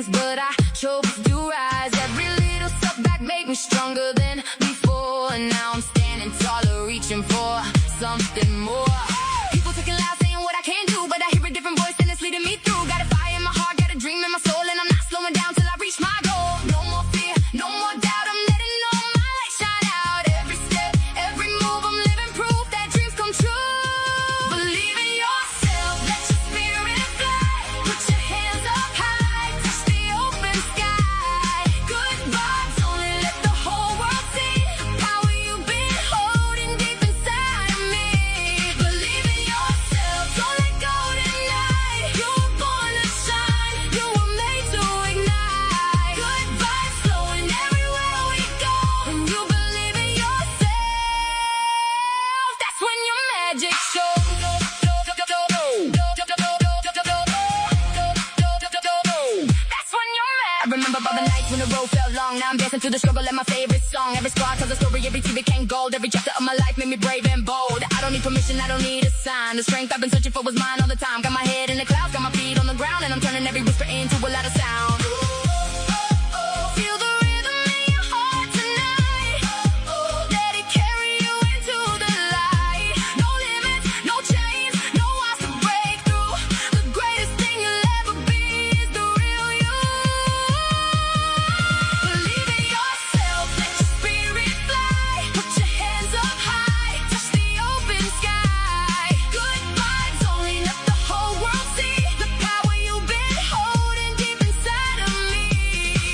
things, but I chose to rise. Every little setback made me stronger than before, and now I'm standing taller, reaching for something more. People talking loud, saying what I can't do, but I hear a different voice and it's leading me through. Got a fire in my heart, got a dream in my soul, and I'm not slowing down till I reach my goal. No more fear, no more doubt, I'm letting all my light shine out. Every step, every move, I'm living proof that dreams come true. Believe in yourself, let your spirit fly. Put your hands up high, touch the open sky. Good vibes, only let the whole world see the power you've been holding deep inside of me. Believe in yourself, don't let go tonight. You were born to shine, you were made to ignite. Good vibes flowing everywhere we go. When you believe in yourself, that's when your magic shows. That's when your magic. I remember all the nights when the road felt long. Now I'm dancing through the struggle at my favorite song. Every scar tells a story, every tear became gold. Every chapter of my life made me brave and bold. I don't need permission, I don't need a sign. The strength I've been searching for was mine all the time. Got my head in the clouds, got my feet on the ground, and I'm turning every whisper into a lot of sound. Feel the rhythm in your heart tonight. Let it carry you into the light. No limits, no chains, no walls to break through. The greatest thing you'll ever be is the real you. Believe in yourself, let your spirit fly. Put your hands up high, touch the open sky. Good vibes, only let the whole world see the power you've been holding deep inside of me.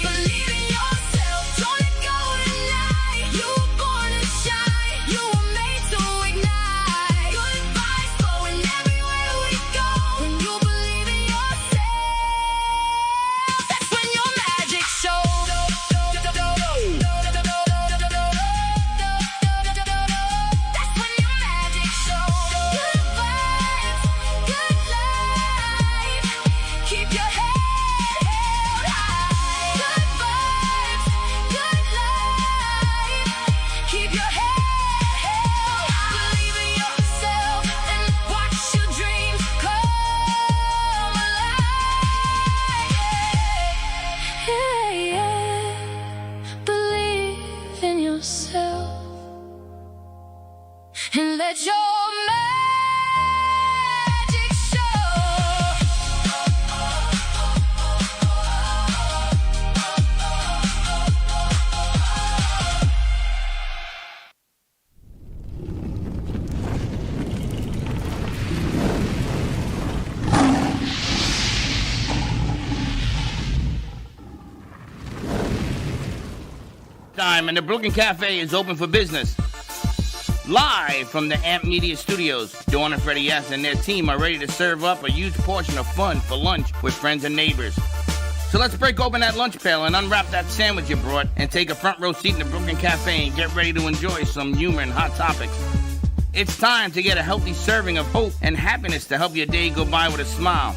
Believe in yourself, don't let go tonight. You were born to shine, you were made to ignite. Good vibes flowing everywhere we go. When you believe in yourself, that's when your magic shows. That's when your magic shows. Good vibes, good life. Keep your head held high. Good vibes, good life. Keep your head held high. Believe in yourself and watch your dreams come alive. Believe in yourself and let your magic show. Time and the Brooklyn Cafe is open for business. Live from the Amp Media Studios, Dawn and Freddie S. and their team are ready to serve up a huge portion of fun for lunch with friends and neighbors. So let's break open that lunch pail and unwrap that sandwich you brought and take a front row seat in the Brooklyn Cafe and get ready to enjoy some humor and hot topics. It's time to get a healthy serving of hope and happiness to help your day go by with a smile.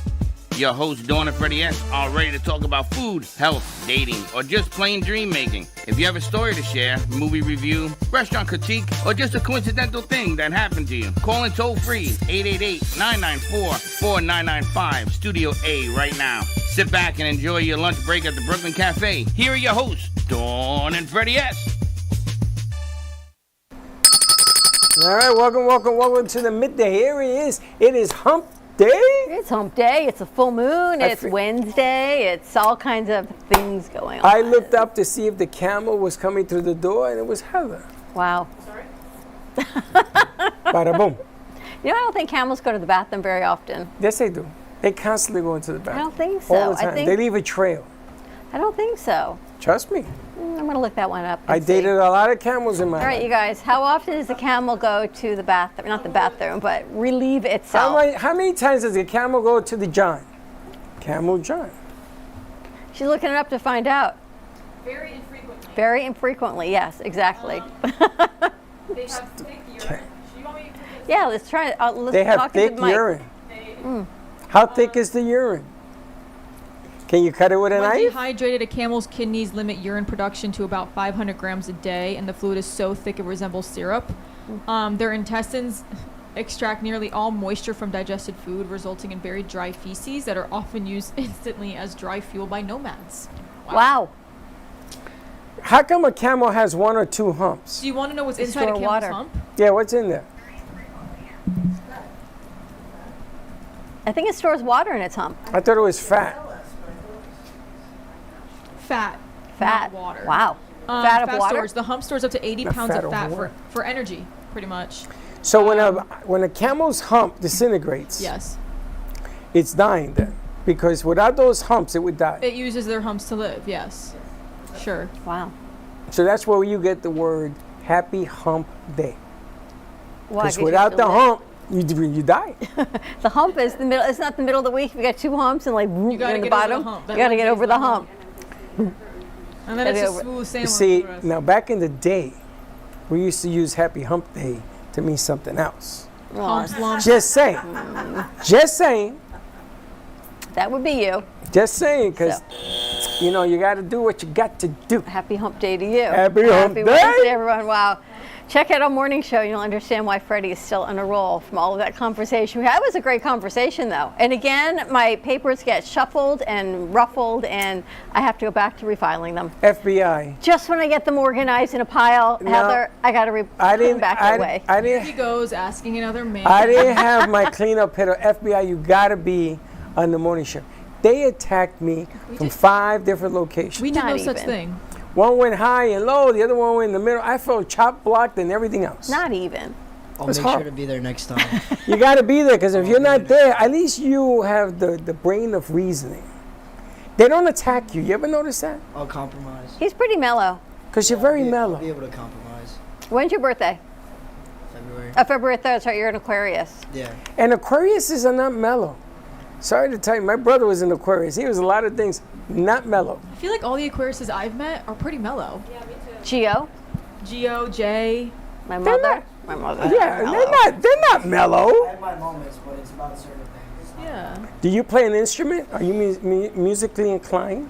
Your hosts, Dawn and Freddie S., are ready to talk about food, health, dating, or just plain dream making. If you have a story to share, movie review, restaurant critique, or just a coincidental thing that happened to you, call in toll free 888-994-4995, Studio A right now. Sit back and enjoy your lunch break at the Brooklyn Cafe. Here are your hosts, Dawn and Freddie S. All right, welcome to the midday. Here he is. It is hump day. It's hump day. It's a full moon. It's Wednesday. It's all kinds of things going on. I looked up to see if the camel was coming through the door, and it was Heather. Wow. Sorry. Bada boom. You know, I don't think camels go to the bathroom very often. Yes, they do. They constantly go into the bathroom. I don't think so. All the time. They leave a trail. I don't think so. Trust me. I'm going to look that one up. I dated a lot of camels in my life. All right, you guys, how often does the camel go to the bathroom? Not the bathroom, but relieve itself. How many times does the camel go to the John? Camel John. She's looking it up to find out. Very infrequently. Very infrequently, yes, exactly. They have thick urine. You want me to put this? Yeah, let's try it. Let's They have talk thick into the mic. urine. How thick is the urine? Can you cut it with a When knife? dehydrated, a camel's kidneys limit urine production to about 500 grams a day, and the fluid is so thick it resembles syrup. Their intestines extract nearly all moisture from digested food, resulting in very dry feces that are often used instantly as dry fuel by nomads. Wow. How come a camel has 1 or 2 humps? Do you want to know what's It's inside a for camel's water. hump? Yeah, what's in there? I think it stores water in its hump. I thought it was fat. Fat. Fat. Not water. Wow. Fat of water? Stores. The hump stores up to 80 Not pounds fat of fat over for energy, pretty much. So when a camel's hump disintegrates, Yes. it's dying then. Because without those humps, it would die. It uses their humps to live, yes. Sure. Wow. So that's where you get the word happy hump day. Why? Because 'Cause you without have the to live. hump, you die. The hump is the middle. It's not the middle of the week. We got 2 humps and like You gotta in the get over the bottom. hump. You That got to get Wednesday's over the hump. And then it's Gotta just go- smooth sailing. See, for the rest. now back in the day, we used to use happy hump day to mean something else. Humps, lumps. Just saying. Just saying. That would be you. Just saying, because, you know, you got to do what you got to do. Happy hump day to you. Happy hump day. Wednesday, everyone. Wow. Check out our morning show. You'll understand why Freddie is still on a roll from all of that conversation. That was a great conversation, though. And again, my papers get shuffled and ruffled, and I have to go back to refiling them. FBI. Just when I get them organized in a pile, No, Heather, I got to put them back away. I He didn't, goes asking another man. I didn't have my cleanup hitter. FBI, you got to be on the morning show. They attacked me from 5 different locations. We did Not no such even. thing. One went high and low, the other one went in the middle. I felt chop blocked and everything else. Not even. I'll It's make sure hard. to be there next time. You got to be there, because if you're not there, at least you have the brain of reasoning. They don't attack you. You ever notice that? I'll compromise. He's pretty mellow. Because you're very I'll be mellow. able to compromise. When's your birthday? February. February 3rd. Sorry, you're an Aquarius. Yeah. And Aquariuses are not mellow. Sorry to tell you, my brother was an Aquarius. He was a lot of things not mellow. I feel like all the Aquariuses I've met are pretty mellow. Geo, Geo, Jay. my They're mother. not- My mother. Yeah, they're not mellow. have my moments, but it's about certain things. Yeah. Do you play an instrument? Are you musically inclined?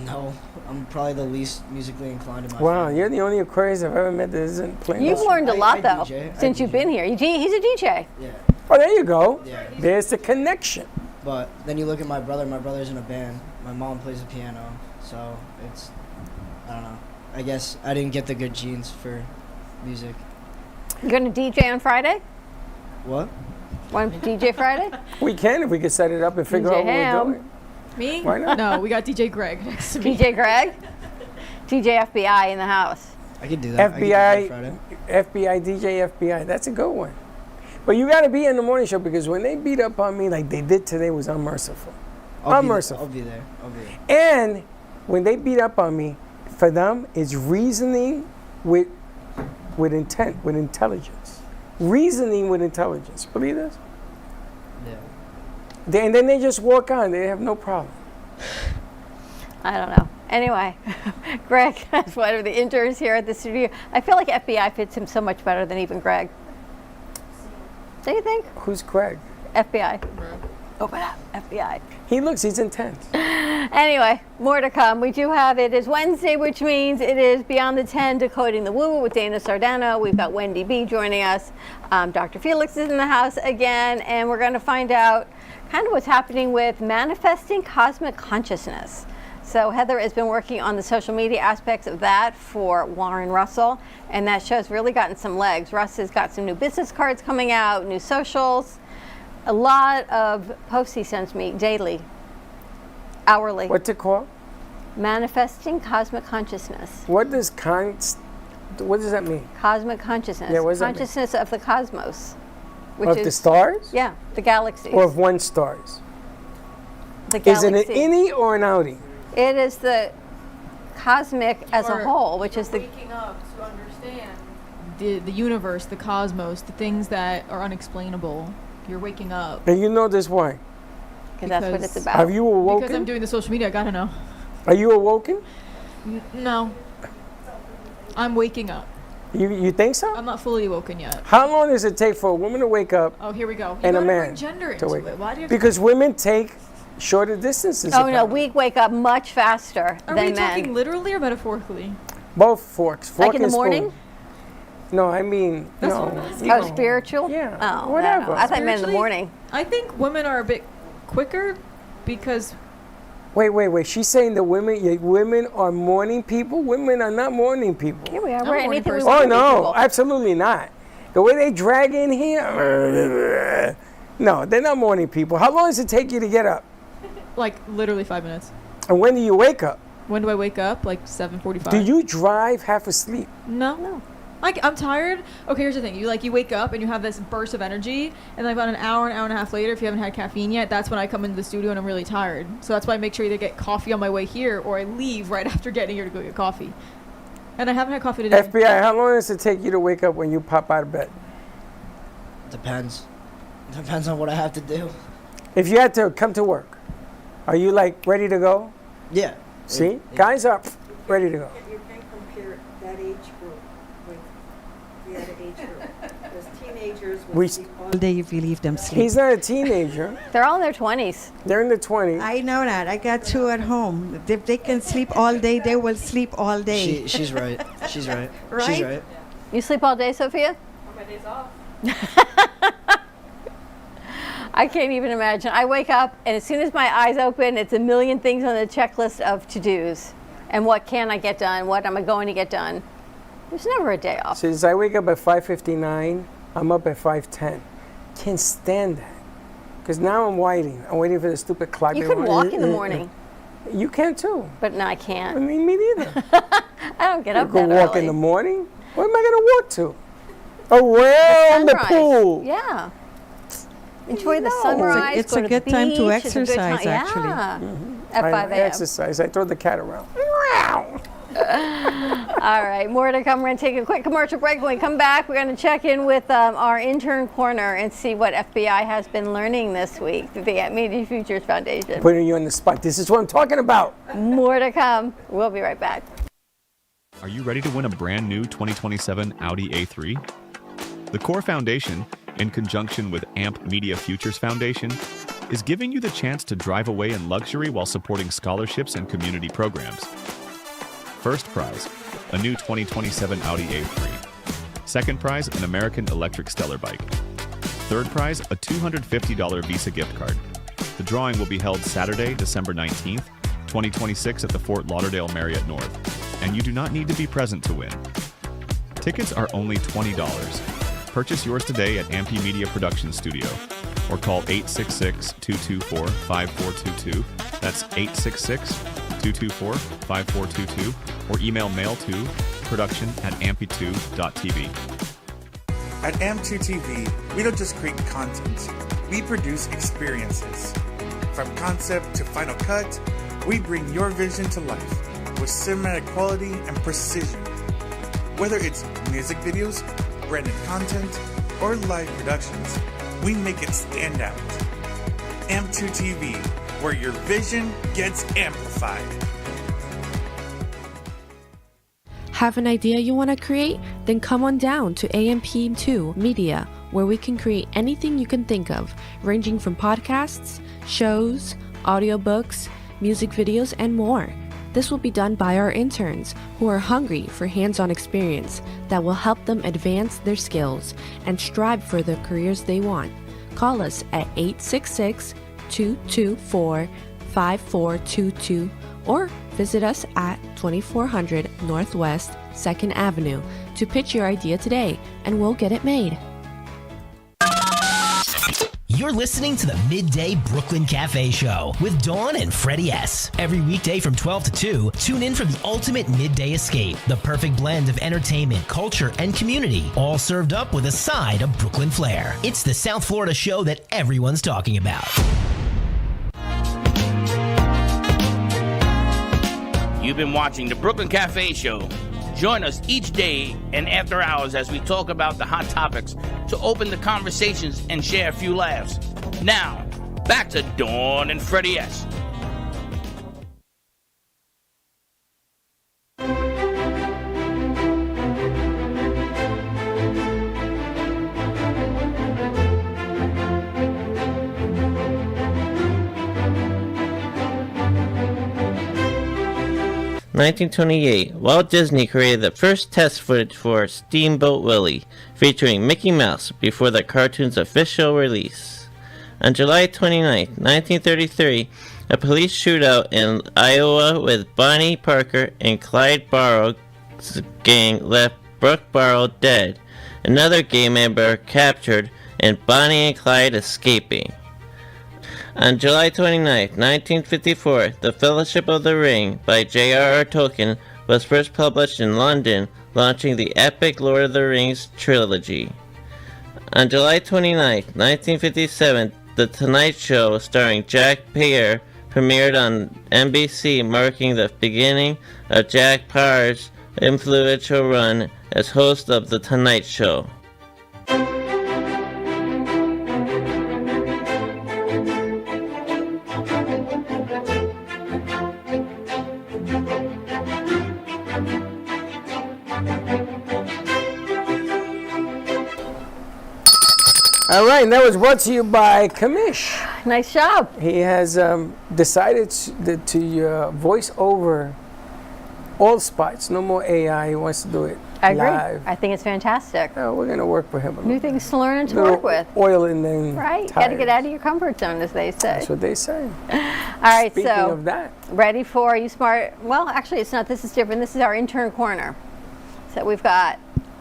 No, I'm probably the least musically inclined in my Wow, family. you're the only Aquarius I've ever met that isn't playing. You've instruments. learned a lot, I though, DJ. I since you've DJ. been here. He's a DJ. Yeah. Oh, there you go. Yeah. There's the connection. But then you look at my brother. My brother's in a band. My mom plays the piano. So it's, I don't know. I guess I didn't get the good genes for music. You're going to DJ on Friday? What? Want to DJ Friday? We can if we could set it up and figure DJ out what Ham. we're doing. Me? Why not? No, we got DJ Greg next to me. DJ Greg? DJ FBI in the house. I could do that. I could do that Friday. FBI, DJ FBI. That's a good one. But you got to be in the morning show, because when they beat up on me like they did today, was unmerciful. Unmerciful. I'll be there. I'll be there. And when they beat up on me, for them, it's reasoning with intent, with intelligence. Reasoning with intelligence. Believe this? Yeah. And then they just walk on. They have no problem. I don't know. Anyway, Greg, as one of the interns here at the studio, I feel like FBI fits him so much better than even Greg. Do you think? Who's Craig? FBI. Open up, FBI. He's intense. Anyway, more to come. We do have, it is Wednesday, which means it is Beyond the 10, Decoding the Woo with Dana Sardano. We've got Wendy B joining us. Dr. Felix is in the house again, and we're going to find out kind of what's happening with manifesting cosmic consciousness. So Heather has been working on the social media aspects of that for Warren Russell, and that show's really gotten some legs. Russ has got some new business cards coming out, new socials, a lot of posts he sends me daily, hourly. What's it called? Manifesting cosmic consciousness. What does that mean? Cosmic consciousness. Yeah, what does that mean? Consciousness of the cosmos. Which Of is, the stars? Yeah, the galaxies. Or of one stars? the Is galaxy. it an innie or an outie? It is the cosmic as a Or whole, which is the waking up to understand the universe, the cosmos, the things that are unexplainable. You're waking up. And you know this why? because that's what it's because- about. Have you Because I'm awoken? doing the social media, I gotta know. Are you awoken? No. I'm waking up. You think so? I'm not fully awoken yet. How long does it take for a woman to wake up Oh, here we go. You and a gotta man bring gender to into wake it. up? Why do you have Because women take shorter distances. Oh no, apparently. we wake up much faster Are than we men. talking literally or metaphorically? Both forks. Fork Like in the and spoon. morning? No, I mean, That's no. what I'm asking. Oh, spiritual? Yeah, Oh, whatever. no. I thought you meant in the Spiritually, morning. I think women are a bit quicker because Wait. She's saying that women are morning people? Women are not morning people. Here we are. I'm a We're morning anything we person. want Oh, to be no, people. absolutely not. The way they drag in here, no, they're not morning people. How long does it take you to get up? like literally 5 minutes. And when do you wake up? When do I wake up? Like 7:45. Do you drive half asleep? No. Like, I'm tired. Okay, here's the thing. You wake up and you have this burst of energy, and like about an hour and a half later, if you haven't had caffeine yet, that's when I come into the studio and I'm really tired. So that's why I make sure either get coffee on my way here or I leave right after getting here to go get coffee. And I haven't had coffee today. FBI, how long does it take you to wake up when you pop out of bed? Depends. Depends on what I have to do. If you had to come to work, are you like ready to go? Yeah. See, guys are ready to go. You can compare that age group with the other age group. Because teenagers We- will sleep all day if you leave them sleep. He's not a teenager. They're all in their 20s. They're in the 20s. I know that. I got two at home. If they can sleep all day, they will sleep all day. She's right. She's right. She's Right? right. You sleep all day, Sophia? My days off. I can't even imagine. I wake up, and as soon as my eyes open, it's a million things on the checklist of to-dos. And what can I get done? What am I going to get done? There's never a day off. Since I wake up at 5:59, I'm up at 5:10. Can't stand that. Because now I'm waiting. I'm waiting for the stupid clock. You They can want- walk in the morning, You can too. but no, I I can't. mean, me neither. I don't get I up go that walk early. in the morning. Where am I going to walk to? Around the Sunrise. pool. Yeah. Enjoy the No. sunrise. It's go a to good the time to beach, it's a good exercise, time- actually. Yeah. At I 5 a.m. exercise. I throw the cat around. All right, more to come. We're going to take a quick commercial break. When we come back, we're going to check in with our intern corner and see what FBI has been learning this week through the Media Futures Foundation. Putting you on the spot. This is what I'm talking about. More to come. We'll be right back. Are you ready to win a brand new 2027 Audi A3? The Core Foundation, in conjunction with AMP Media Futures Foundation, is giving you the chance to drive away in luxury while supporting scholarships and community programs. First prize, a new 2027 Audi A3. Second prize, an American Electric Stellar bike. Third prize, a $250 Visa gift card. The drawing will be held Saturday, December 19th, 2026 at the Fort Lauderdale Marriott North, and you do not need to be present to win. Tickets are only $20. Purchase yours today at Ampy Media Production Studio or call 866-224-5422. That's 866-224-5422 or email mail to production@ampy2.tv. At AM2TV, we don't just create content, we produce experiences. From concept to final cut, we bring your vision to life with cinematic quality and precision. Whether it's music videos, branded content, or live productions, we make it stand out. AM2TV, where your vision gets amplified. Have an idea you want to create? Then come on down to AMP2 Media, where we can create anything you can think of, ranging from podcasts, shows, audiobooks, music videos, and more. This will be done by our interns who are hungry for hands-on experience that will help them advance their skills and strive for the careers they want. Call us at 866-224-5422 or visit us at 2400 Northwest 2nd Avenue to pitch your idea today, and we'll get it made. You're listening to the Midday Brooklyn Cafe Show with Dawn and Freddie S. Every weekday from 12 to 2, tune in for the ultimate midday escape. The perfect blend of entertainment, culture, and community, all served up with a side of Brooklyn flair. It's the South Florida show that everyone's talking about. You've been watching the Brooklyn Cafe Show. Join us each day and after hours as we talk about the hot topics to open the conversations and share a few laughs. Now, back to Dawn and Freddie S. 1928, Walt Disney created the first test footage for Steamboat Willie, featuring Mickey Mouse before the cartoon's official release. On July 29, 1933, a police shootout in Iowa with Bonnie Parker and Clyde Barrow's gang left Brooke Barrow dead, another gang member captured, and Bonnie and Clyde escaping. On July 29, 1954, The Fellowship of the Ring by J.R.R. Tolkien was first published in London, launching the epic Lord of the Rings trilogy. On July 29, 1957, The Tonight Show starring Jack Paar premiered on NBC, marking the beginning of Jack Paar's influential run as host of The Tonight Show. All right, and that was brought to you by Kamish. Nice job. He has decided to voice over all spots. No more AI. He wants to do it I agree. live. I think it's fantastic. Oh, we're going to work with him. New things to learn and to work with. Oil and then Right. Got to get out of your comfort zone, as they say. That's what they say. All right, Speaking so of that. ready for You Smart? Well, actually, it's not. This is different. This is our intern corner. So we've got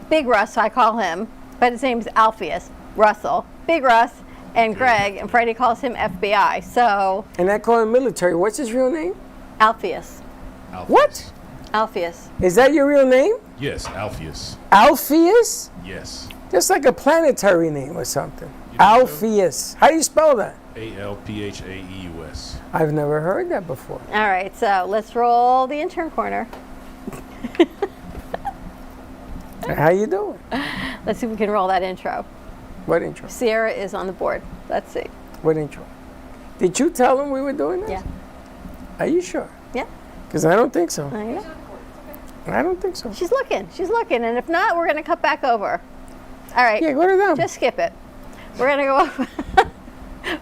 Big Russ, I call him, but his name is Alpheus Russell. Big Russ and Greg, and Freddie calls him FBI. So. And I call him military. What's his real name? Alpheus. What? Alpheus. Is that your real name? Yes, Alpheus. Alpheus? Yes. That's like a planetary name or something. Alpheus. How do you spell that? Alphaeus. I've never heard that before. All right, so let's roll the intern corner. How you doing? Let's see if we can roll that intro. What intro? Sierra is on the board. Let's see. What intro? Did you tell him we were doing this? Yeah. Are you sure? Yeah. Because I don't think so. I know. I don't think so. She's looking. She's looking. And if not, we're going to cut back over. All right. Yeah, go to them. Just skip it. We're going to go over.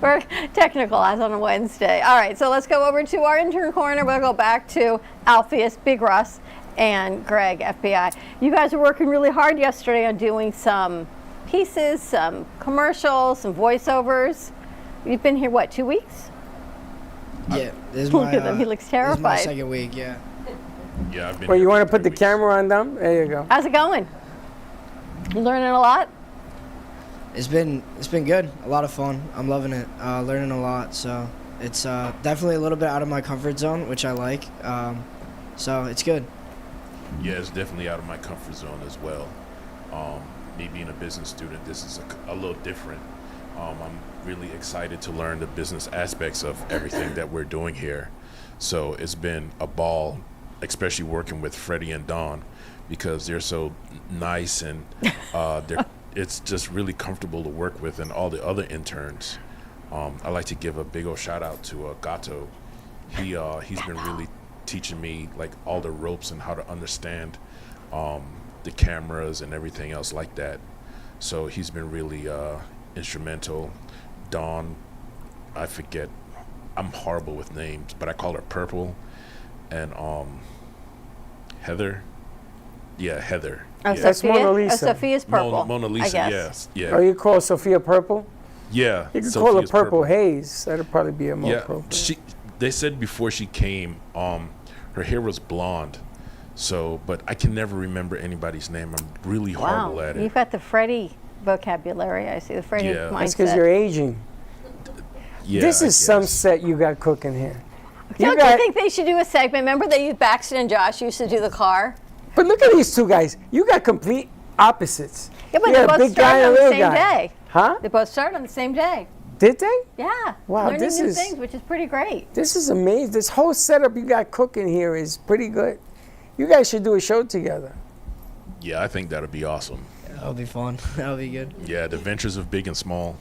We're technical as on a Wednesday. All right. So let's go over to our intern corner. We'll go back to Alpheus, Big Russ, and Greg, FBI. You guys were working really hard yesterday on doing some pieces, some commercials, some voiceovers. You've been here, what, 2 weeks? Yeah, this is Look my, at him, he looks terrified. This is my second week, yeah. Yeah, I've been. Well, here you for want to put 3 the camera on them? There you go. How's it going? You learning a lot? It's been good. A lot of fun. I'm loving it. Learning a lot. So it's definitely a little bit out of my comfort zone, which I like. So it's good. Yeah, it's definitely out of my comfort zone as well. Me being a business student, this is a little different. I'm really excited to learn the business aspects of everything that we're doing here. So it's been a ball, especially working with Freddie and Dawn, because they're so nice and it's just really comfortable to work with, and all the other interns. I like to give a big old shout out to Gato. He's been really teaching me like all the ropes and how to understand the cameras and everything else like that. So he's been really instrumental. Dawn, I forget, I'm horrible with names, but I call her Purple. And Heather. Yeah, Heather. Oh, yeah. That's Mona Oh, Lisa. Sophia's purple. Mona Lisa, I guess. yes. Yeah. Oh, you call Sophia purple? Yeah. You can Sophia's call her purple haze. That'd probably be a more Yeah. appropriate. They said before she came, her hair was blonde. So, but I can never remember anybody's name. I'm really horrible Wow, at it. you've got the Freddie vocabulary. I see the Freddie Yeah. mindset. That's because you're aging. Yeah, This I is some guess. set you got cooking here. Don't you think they should do a segment? Remember that Baxton and Josh used to do the car? But look at these two guys. You got complete opposites. Yeah, but You they got a both big guy started and on a the little same guy. day. Huh? They both started on the same day. Did they? Yeah. Wow, Learning this new is- things, which is pretty great. This is amazing. This whole setup you got cooking here is pretty good. You guys should do a show together. Yeah, I think that'll be awesome. That'll be fun. That'll be good. Yeah, the adventures of big and small.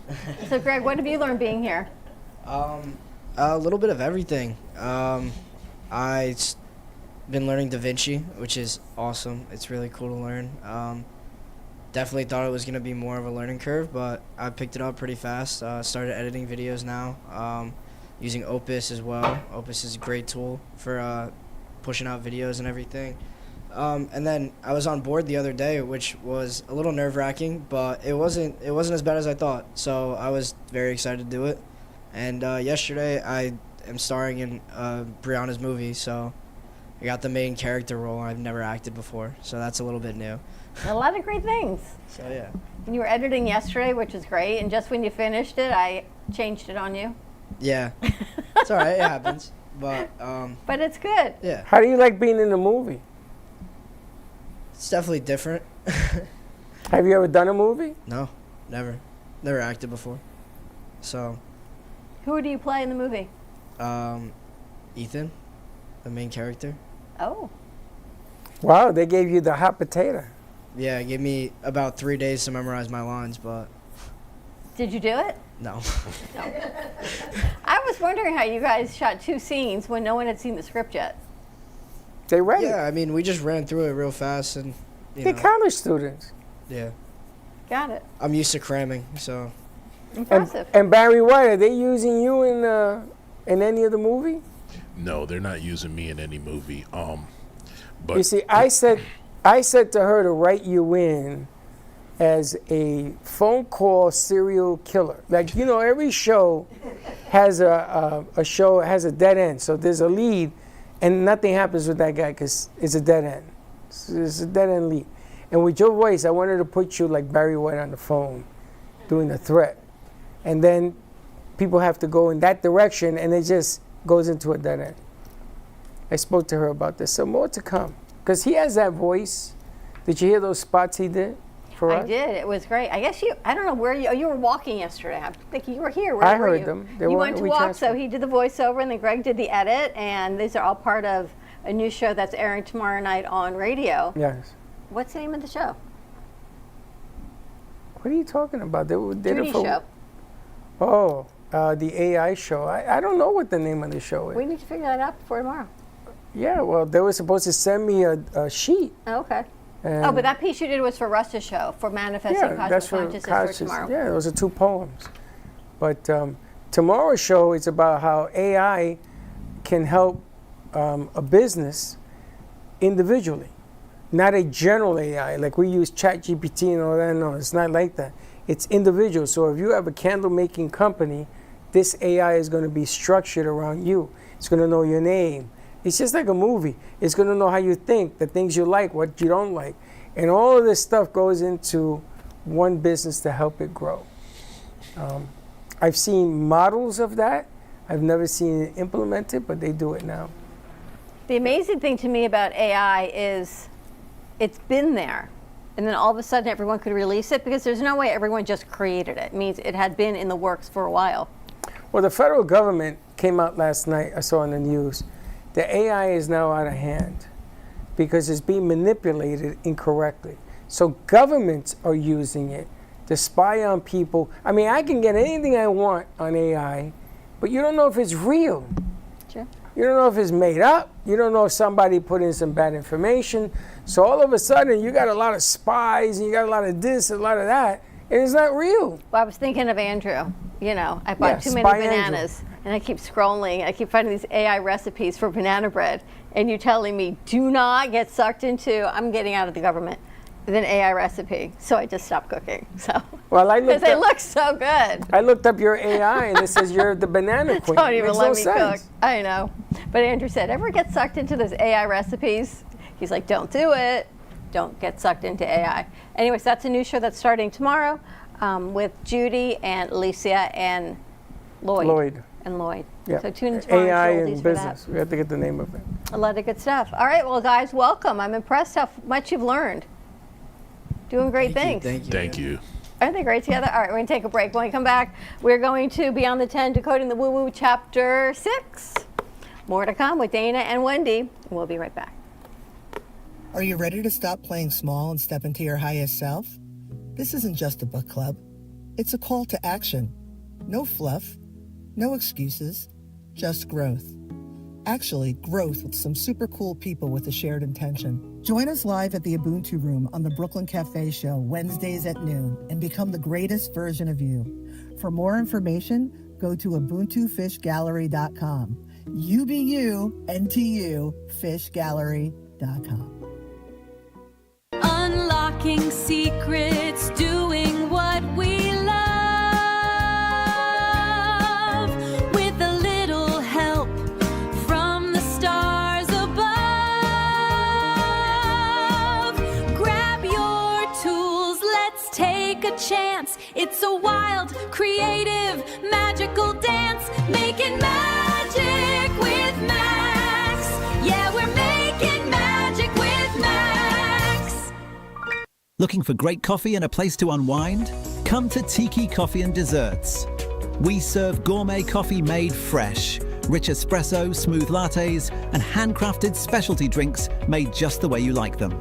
So, Greg, what have you learned being here? A little bit of everything. I've been learning Da Vinci, which is awesome. It's really cool to learn. Definitely thought it was going to be more of a learning curve, but I picked it up pretty fast. Started editing videos now, using Opus as well. Opus is a great tool for pushing out videos and everything. And then I was on board the other day, which was a little nerve-wracking, but it wasn't as bad as I thought. So I was very excited to do it. And yesterday I am starring in Brianna's movie, so I got the main character role. I've never acted before, so that's a little bit new. A lot of great things. So yeah. And you were editing yesterday, which is great. And just when you finished it, I changed it on you. Yeah. It's all right. It happens. But it's good. Yeah. How do you like being in the movie? It's definitely different. Have you ever done a movie? No, never. Never acted before. So. Who do you play in the movie? Ethan, the main character. Oh. Wow, they gave you the hot potato. Yeah, it gave me about 3 days to memorize my lines, but. Did you do it? No. No. I was wondering how you guys shot 2 scenes when no one had seen the script yet. They read it. Yeah, I mean, we just ran through it real fast, and They're college students. Yeah. Got it. I'm used to cramming, so. Impressive. And Barry White, are they using you in any of the movie? No, they're not using me in any movie. But You see, I said to her to write you in as a phone call serial killer. Like, you know, every show has a dead end. So there's a lead, and nothing happens with that guy because it's a dead end. It's a dead end lead. And with your voice, I wanted to put you like Barry White on the phone doing a threat. And then people have to go in that direction, and it just goes into a dead end. I spoke to her about this. So more to come. Because he has that voice. Did you hear those spots he did for us? I did. It was great. I guess I don't know where you were walking yesterday. I think you were here. Where I were heard you? them. You went to walk, so he did the voiceover, and then Greg did the edit, and these are all part of a new show that's airing tomorrow night on radio. Yes. What's the name of the show? What are you talking about? They did Judy it for, show. Oh, the AI show. I don't know what the name of the show is. We need to figure that out before tomorrow. Yeah, well, they were supposed to send me a sheet. Oh, okay. And But that piece you did was for Russ's show, for Manifesting Cosmic Consciousness for tomorrow. Yeah, those are 2 poems. But tomorrow's show is about how AI can help a business individually. Not a general AI, like we use ChatGPT and all that. No, it's not like that. It's individual. So if you have a candle making company, this AI is going to be structured around you. It's going to know your name. It's just like a movie. It's going to know how you think, the things you like, what you don't like. And all of this stuff goes into one business to help it grow. I've seen models of that. I've never seen it implemented, but they do it now. The amazing thing to me about AI is it's been there. And then all of a sudden everyone could release it because there's no way everyone just created it. It means it had been in the works for a while. Well, the federal government came out last night, I saw on the news. The AI is now out of hand because it's being manipulated incorrectly. So governments are using it to spy on people. I mean, I can get anything I want on AI, but you don't know if it's real. Sure. You don't know if it's made up. You don't know if somebody put in some bad information. So all of a sudden, you got a lot of spies, and you got a lot of this, and a lot of that, and it's not real. Well, I was thinking of Andrew. You know, I bought too many Spy bananas, and I keep scrolling. I keep finding these AI recipes for banana bread, and you're telling me, do not get sucked into, I'm getting out of the government, with an AI recipe. So I just stopped cooking. So. Well, because they look so good. I looked up your AI, and it says you're the banana queen. Don't even Makes let no me sense. cook. I know. But Andrew said, ever get sucked into those AI recipes? He's like, don't do it. Don't get sucked into AI. Anyways, that's a new show that's starting tomorrow with Judy and Alicia and Lloyd. Yeah. So tune in tomorrow. AI and and business. We have to get the name of it. A lot of good stuff. All right, well, guys, welcome. I'm impressed how much you've learned. Doing great things. Thank you. Aren't they great together? All right, we're going to take a break. When we come back, we're going to Beyond the 10, Decoding the Woo Woo, Chapter 6. More to come with Dana and Wendy. We'll be right back. Are you ready to stop playing small and step into your highest self? This isn't just a book club. It's a call to action. No fluff, no excuses, just growth. Actually, growth with some super cool people with a shared intention. Join us live at the Ubuntu Room on the Brooklyn Cafe Show Wednesdays at noon and become the greatest version of you. For more information, go to ubuntufishgallery.com. UBUNTUFishGallery.com. Unlocking secrets, doing what we love, with a little help from the stars above. Grab your tools, let's take a chance. It's a wild, creative, magical dance, making magic with Max. Yeah, we're making magic with Max. Looking for great coffee and a place to unwind? Come to Tiki Coffee and Desserts. We serve gourmet coffee made fresh, rich espresso, smooth lattes, and handcrafted specialty drinks made just the way you like them.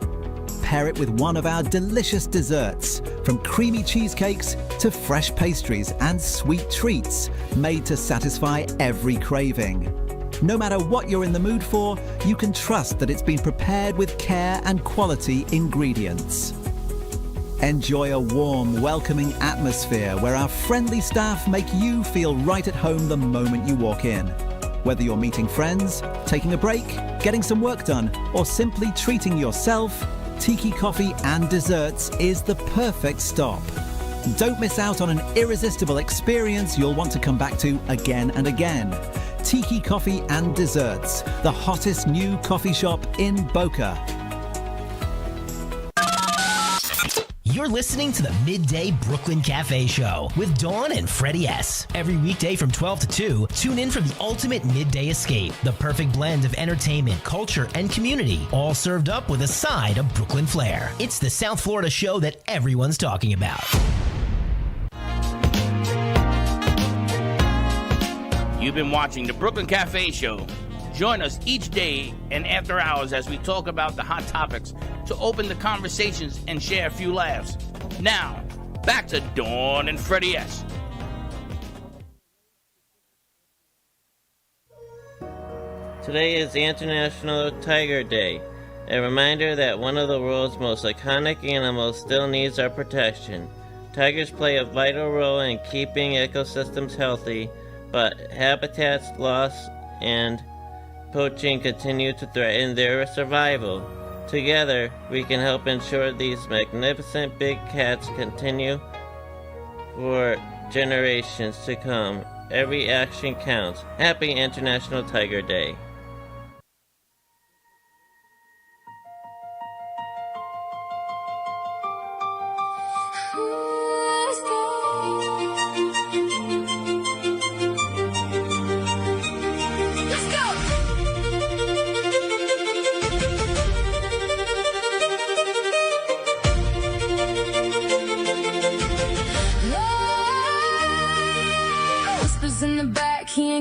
Pair it with one of our delicious desserts, from creamy cheesecakes to fresh pastries and sweet treats made to satisfy every craving. No matter what you're in the mood for, you can trust that it's been prepared with care and quality ingredients. Enjoy a warm, welcoming atmosphere where our friendly staff make you feel right at home the moment you walk in. Whether you're meeting friends, taking a break, getting some work done, or simply treating yourself, Tiki Coffee and Desserts is the perfect stop. Don't miss out on an irresistible experience you'll want to come back to again and again. Tiki Coffee and Desserts, the hottest new coffee shop in Boca. You're listening to the Midday Brooklyn Cafe Show with Dawn and Freddie S. Every weekday from 12 to 2, tune in for the ultimate midday escape. The perfect blend of entertainment, culture, and community, all served up with a side of Brooklyn flair. It's the South Florida show that everyone's talking about. You've been watching the Brooklyn Cafe Show. Join us each day and after hours as we talk about the hot topics to open the conversations and share a few laughs. Now, back to Dawn and Freddie S. Today is International Tiger Day, a reminder that one of the world's most iconic animals still needs our protection. Tigers play a vital role in keeping ecosystems healthy, but habitats loss and poaching continue to threaten their survival. Together, we can help ensure these magnificent big cats continue for generations to come. Every action counts. Happy International Tiger Day.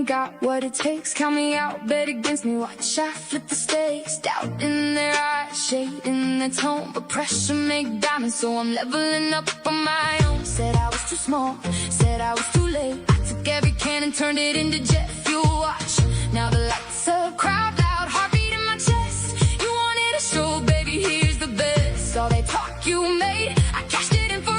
Got what it takes, count me out, bet against me, watch I flip the stakes. Doubt in their eyes, shade in their tone, but pressure make diamonds, so I'm leveling up on my own. Said I was too small, said I was too late. I took every can and turned it into jet fuel. Watch, now the lights up, crowd loud, heartbeat in my chest. You wanted a show, baby, here's the best. All they talk you made, I cashed it in for it.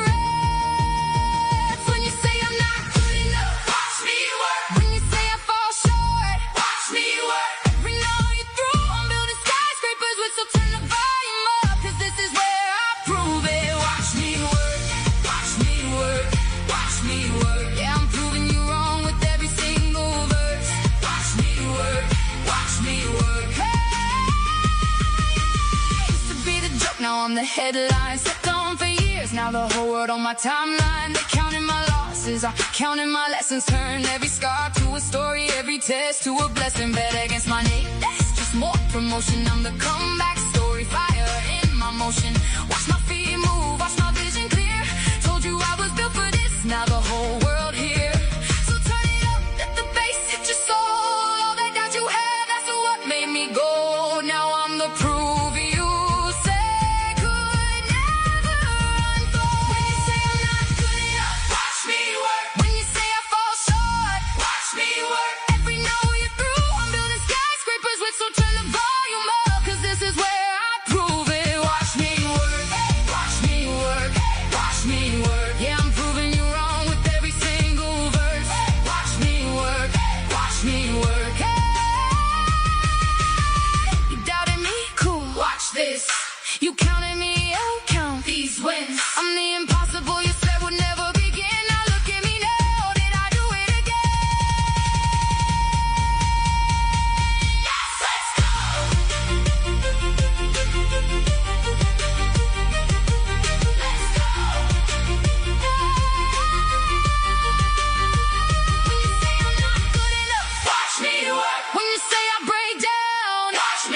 When you say I'm not good enough, watch me work. When you say I fall short, watch me work. Every note you threw, I'm building skyscrapers with, so turn the volume up, 'cause this is where I prove it. Watch me work, watch me work, watch me work. Yeah, I'm proving you wrong with every single verse. Watch me work, watch me work. Hey, used to be the joke, now I'm the headline. Stepped on for years, now the whole world on my timeline. They counting my losses, I'm counting my lessons. Turn every scar to a story, every test to a blessing. Bet against my name, that's just more promotion. I'm the comeback story, fire in my motion. Watch my feet move, watch my vision clear. Told you I was built for this, now the whole world here. So turn it up, let the bass hit your soul. All that doubt you had, that's what made me go. Now I'm the proof you say could never unfold. When you say I'm not good enough, watch me work. When you say I fall short, watch me work. Every note you threw, I'm building skyscrapers with, so turn the volume up, 'cause this is where I prove it. Watch me work, watch me work, watch me work. Yeah, I'm proving you wrong with every single verse. Watch me work, watch me work. Hey,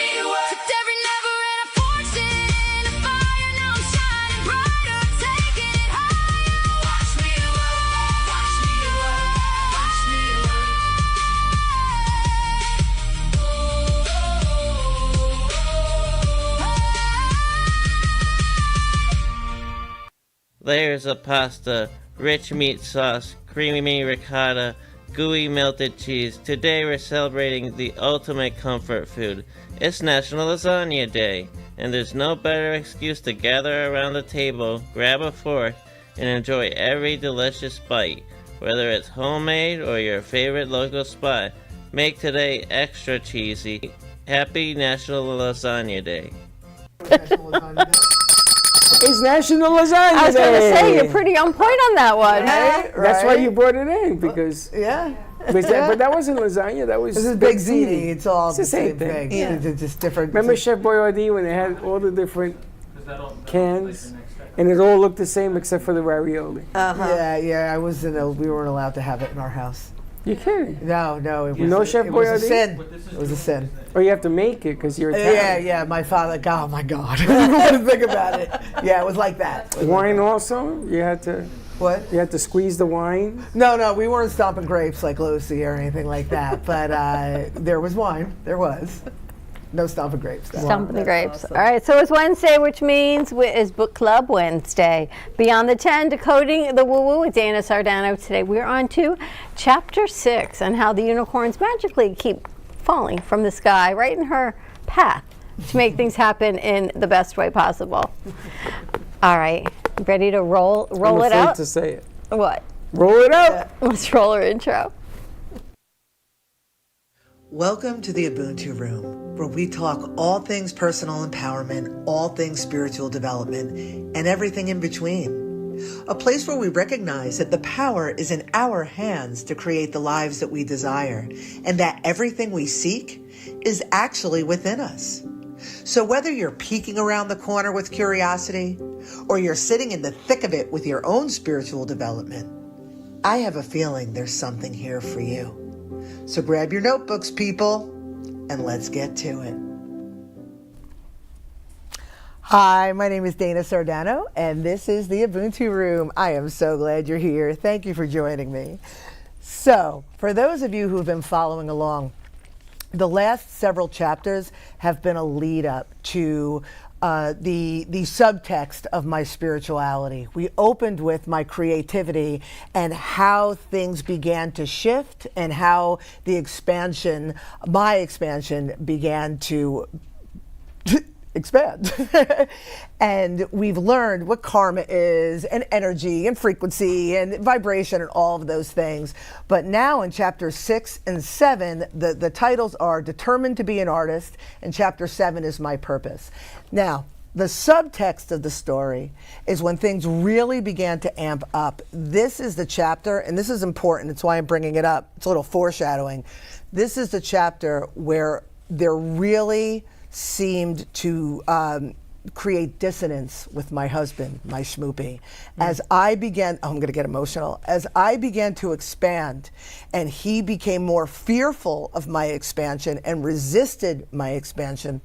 me work. Took every never and I forged it into fire. Now I'm shining brighter, taking it higher. Watch me work, watch me work, watch me work. Layers of pasta, rich meat sauce, creamy ricotta, gooey melted cheese. Today we're celebrating the ultimate comfort food. It's National Lasagna Day, and there's no better excuse to gather around the table, grab a fork, and enjoy every delicious bite. Whether it's homemade or your favorite local spot, make today extra cheesy. Happy National Lasagna Day. It's National Lasagna Day. I was going to say, you're pretty on point on that one. Right? That's why you brought it in, because... Yeah. But that wasn't lasagna, that was... This is Big Ziti. It's all the same thing. Yeah. It's just different. Remember Chef Boyardee when they had all the different cans? And it all looked the same except for the ravioli. Yeah, we weren't allowed to have it in our house. You kidding? No, it was, no Chef it was a Boyardee? sin. It was a sin. Or you have to make it because you're Italian. Yeah, my father, oh my God. I don't want to think about it. Yeah, it was like that. Wine also? You had to... What? You had to squeeze the wine? No, we weren't stomping grapes like Lucy or anything like that. But there was wine. There was. No stomping grapes. Stomping the grapes. Awesome. All right, so it's Wednesday, which means it's Book Club Wednesday. Beyond the 10, Decoding the Woo-Woo with Dana Sardano. Today we're on to Chapter 6 and how the unicorns magically keep falling from the sky right in her path to make things happen in the best way possible. All right, ready to roll it out? I'm afraid to say it. What? Roll it out. Let's roll our intro. Welcome to the Ubuntu Room, where we talk all things personal empowerment, all things spiritual development, and everything in between. A place where we recognize that the power is in our hands to create the lives that we desire, and that everything we seek is actually within us. So whether you're peeking around the corner with curiosity, or you're sitting in the thick of it with your own spiritual development, I have a feeling there's something here for you. So grab your notebooks, people, and let's get to it. Hi, my name is Dana Sardano, and this is the Ubuntu Room. I am so glad you're here. Thank you for joining me. So, for those of you who have been following along, the last several chapters have been a lead up to the subtext of my spirituality. We opened with my creativity and how things began to shift and how my expansion began to expand. And we've learned what karma is and energy and frequency and vibration and all of those things. But now in chapters 6 and 7, the titles are Determined to be an Artist, and chapter 7 is My Purpose. Now, the subtext of the story is when things really began to amp up. This is the chapter, and this is important. It's why I'm bringing it up. It's a little foreshadowing. This is the chapter where there really seemed to create dissonance with my husband, my schmoopy. As I began, I'm going to get emotional, as I began to expand and he became more fearful of my expansion and resisted my expansion,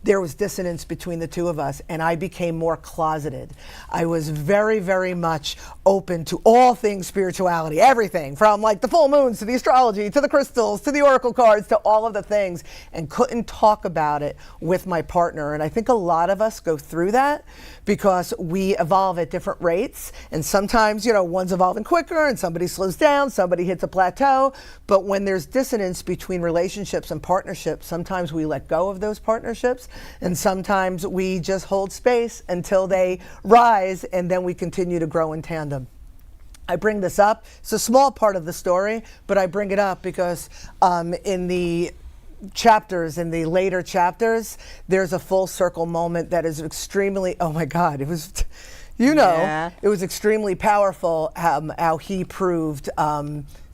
there was dissonance between the two of us, and I became more closeted. I was very, very much open to all things spirituality, everything from like the full moons to the astrology to the crystals to the oracle cards to all of the things, and couldn't talk about it with my partner. And I think a lot of us go through that because we evolve at different rates, and sometimes, one's evolving quicker and somebody slows down, somebody hits a plateau. But when there's dissonance between relationships and partnerships, sometimes we let go of those partnerships, and sometimes we just hold space until they rise, and then we continue to grow in tandem. I bring this up. It's a small part of the story, but I bring it up because in the later chapters, there's a full circle moment that is extremely, oh my God, it was, it was extremely powerful how he proved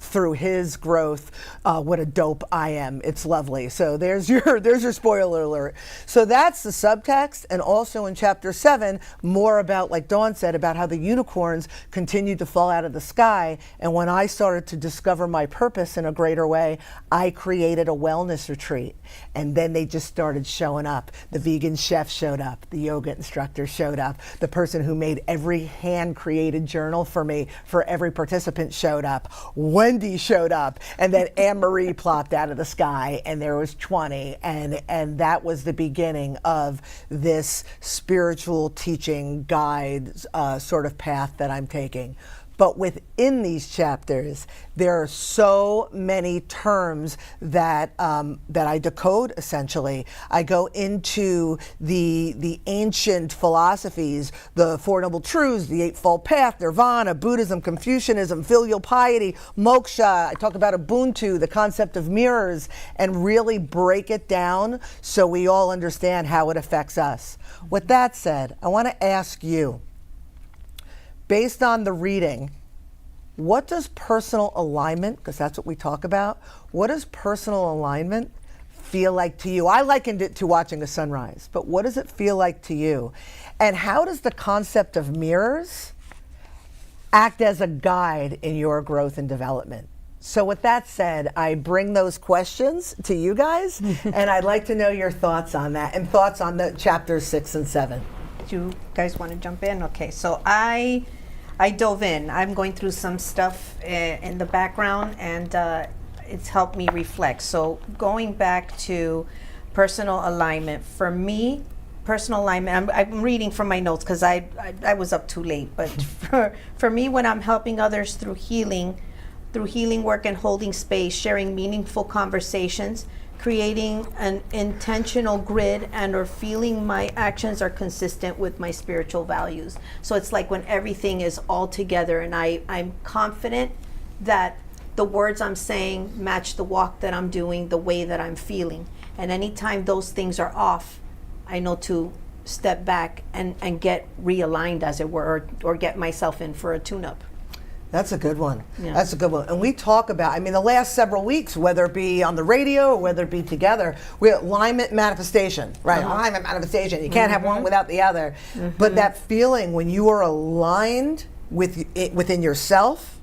through his growth, what a dope I am. It's lovely. So there's your spoiler alert. So that's the subtext. And also in chapter 7, more about, like Dawn said, about how the unicorns continued to fall out of the sky. And when I started to discover my purpose in a greater way, I created a wellness retreat. And then they just started showing up. The vegan chef showed up. The yoga instructor showed up. The person who made every hand-created journal for me, for every participant, showed up. Wendy showed up. And then Anne-Marie plopped out of the sky, and there was 20. And that was the beginning of this spiritual teaching guide sort of path that I'm taking. But within these chapters, there are so many terms that that I decode. Essentially, I go into the ancient philosophies, the Four Noble Truths, the Eightfold Path, Nirvana, Buddhism, Confucianism, filial piety, moksha. I talk about Ubuntu, the concept of mirrors, and really break it down so we all understand how it affects us. With that said, I want to ask you, based on the reading, what does personal alignment, because that's what we talk about, what does personal alignment feel like to you? I likened it to watching a sunrise, but what does it feel like to you? And how does the concept of mirrors act as a guide in your growth and development? So with that said, I bring those questions to you guys, and I'd like to know your thoughts on that and thoughts on the chapters 6 and 7. Do you guys want to jump in? Okay, so I dove in. I'm going through some stuff in the background, and it's helped me reflect. So going back to personal alignment, for me, personal alignment, I'm reading from my notes because I was up too late, but for me, when I'm helping others through healing work and holding space, sharing meaningful conversations, creating an intentional grid, and or feeling my actions are consistent with my spiritual values. So it's like when everything is all together and I'm confident that the words I'm saying match the walk that I'm doing, the way that I'm feeling. And anytime those things are off, I know to step back and get realigned, as it were, or get myself in for a tune-up. That's a good one. Yeah. That's a good one. And we talk about, I mean, the last several weeks, whether it be on the radio or whether it be together, we have alignment manifestation, right? Alignment manifestation. You can't have one without the other. But that feeling when you are aligned with it, within yourself,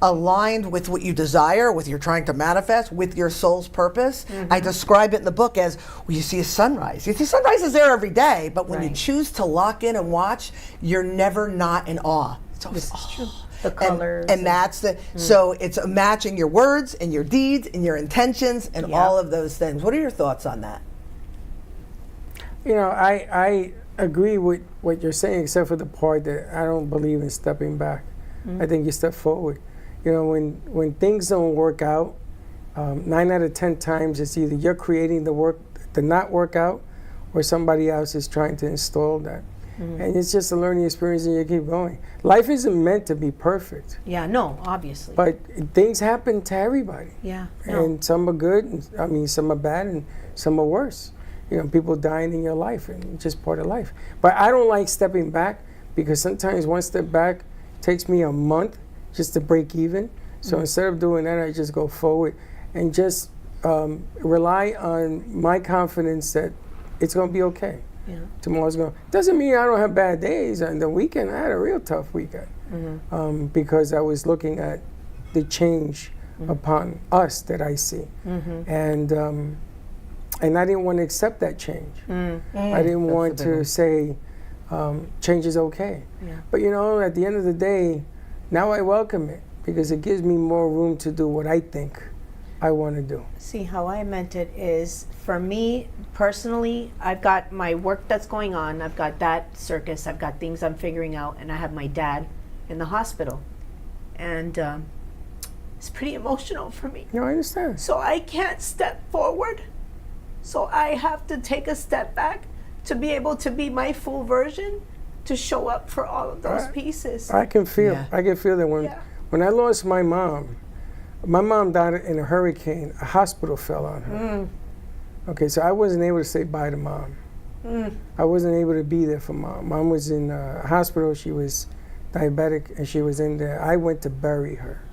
aligned with what you desire, with you're trying to manifest, with your soul's purpose. I describe it in the book as, well, you see a sunrise. You see sunrises there every day, but when you choose to lock in and watch, you're never not in awe. It's always, true. The colors. And that's the, so it's matching your words and your deeds and your intentions and all of those things. What are your thoughts on that? You know, I agree with what you're saying, except for the part that I don't believe in stepping back. I think you step forward. You know, when things don't work out, 9 out of 10 times it's either you're creating the work to not work out, or somebody else is trying to install that. And it's just a learning experience, and you keep going. Life isn't meant to be perfect. Yeah, no, obviously. But things happen to everybody. Yeah. And some are good, and, I mean, some are bad, and some are worse. You know, people dying in your life, and it's just part of life. But I don't like stepping back, because sometimes one step back takes me a month just to break even. So instead of doing that, I just go forward and just rely on my confidence that it's going to be okay. Yeah. Tomorrow's going. Doesn't mean I don't have bad days. On the weekend, I had a real tough weekend because I was looking at the change upon us that I see, and I didn't want to accept that change. I didn't want to say change is okay. Yeah. But you know, at the end of the day, now I welcome it because it gives me more room to do what I think I want to do. See, how I meant it is, for me personally, I've got my work that's going on, I've got that circus, I've got things I'm figuring out, and I have my dad in the hospital. And it's pretty emotional for me. No, I understand. So I can't step forward. So I have to take a step back to be able to be my full version, to show up for all of those pieces. I can feel that when I lost my mom died in a hurricane. A hospital fell on her. Okay, so I wasn't able to say bye to Mom. I wasn't able to be there for Mom. Mom was in a hospital. She was diabetic, and she was in there. I went to bury her.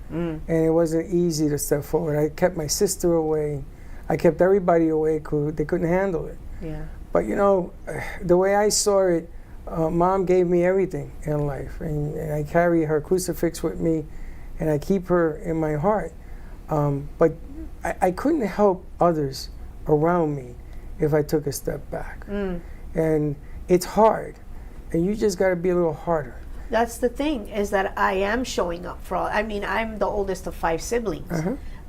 and it wasn't easy to step forward. I kept my sister away. I kept everybody away because they couldn't handle it. Yeah. But you know, the way I saw it, Mom gave me everything in life, and I carry her crucifix with me, and I keep her in my heart. But I couldn't help others around me if I took a step back. And it's hard, and you just got to be a little harder. That's the thing, is that I am showing up for all. I mean, I'm the oldest of 5 siblings.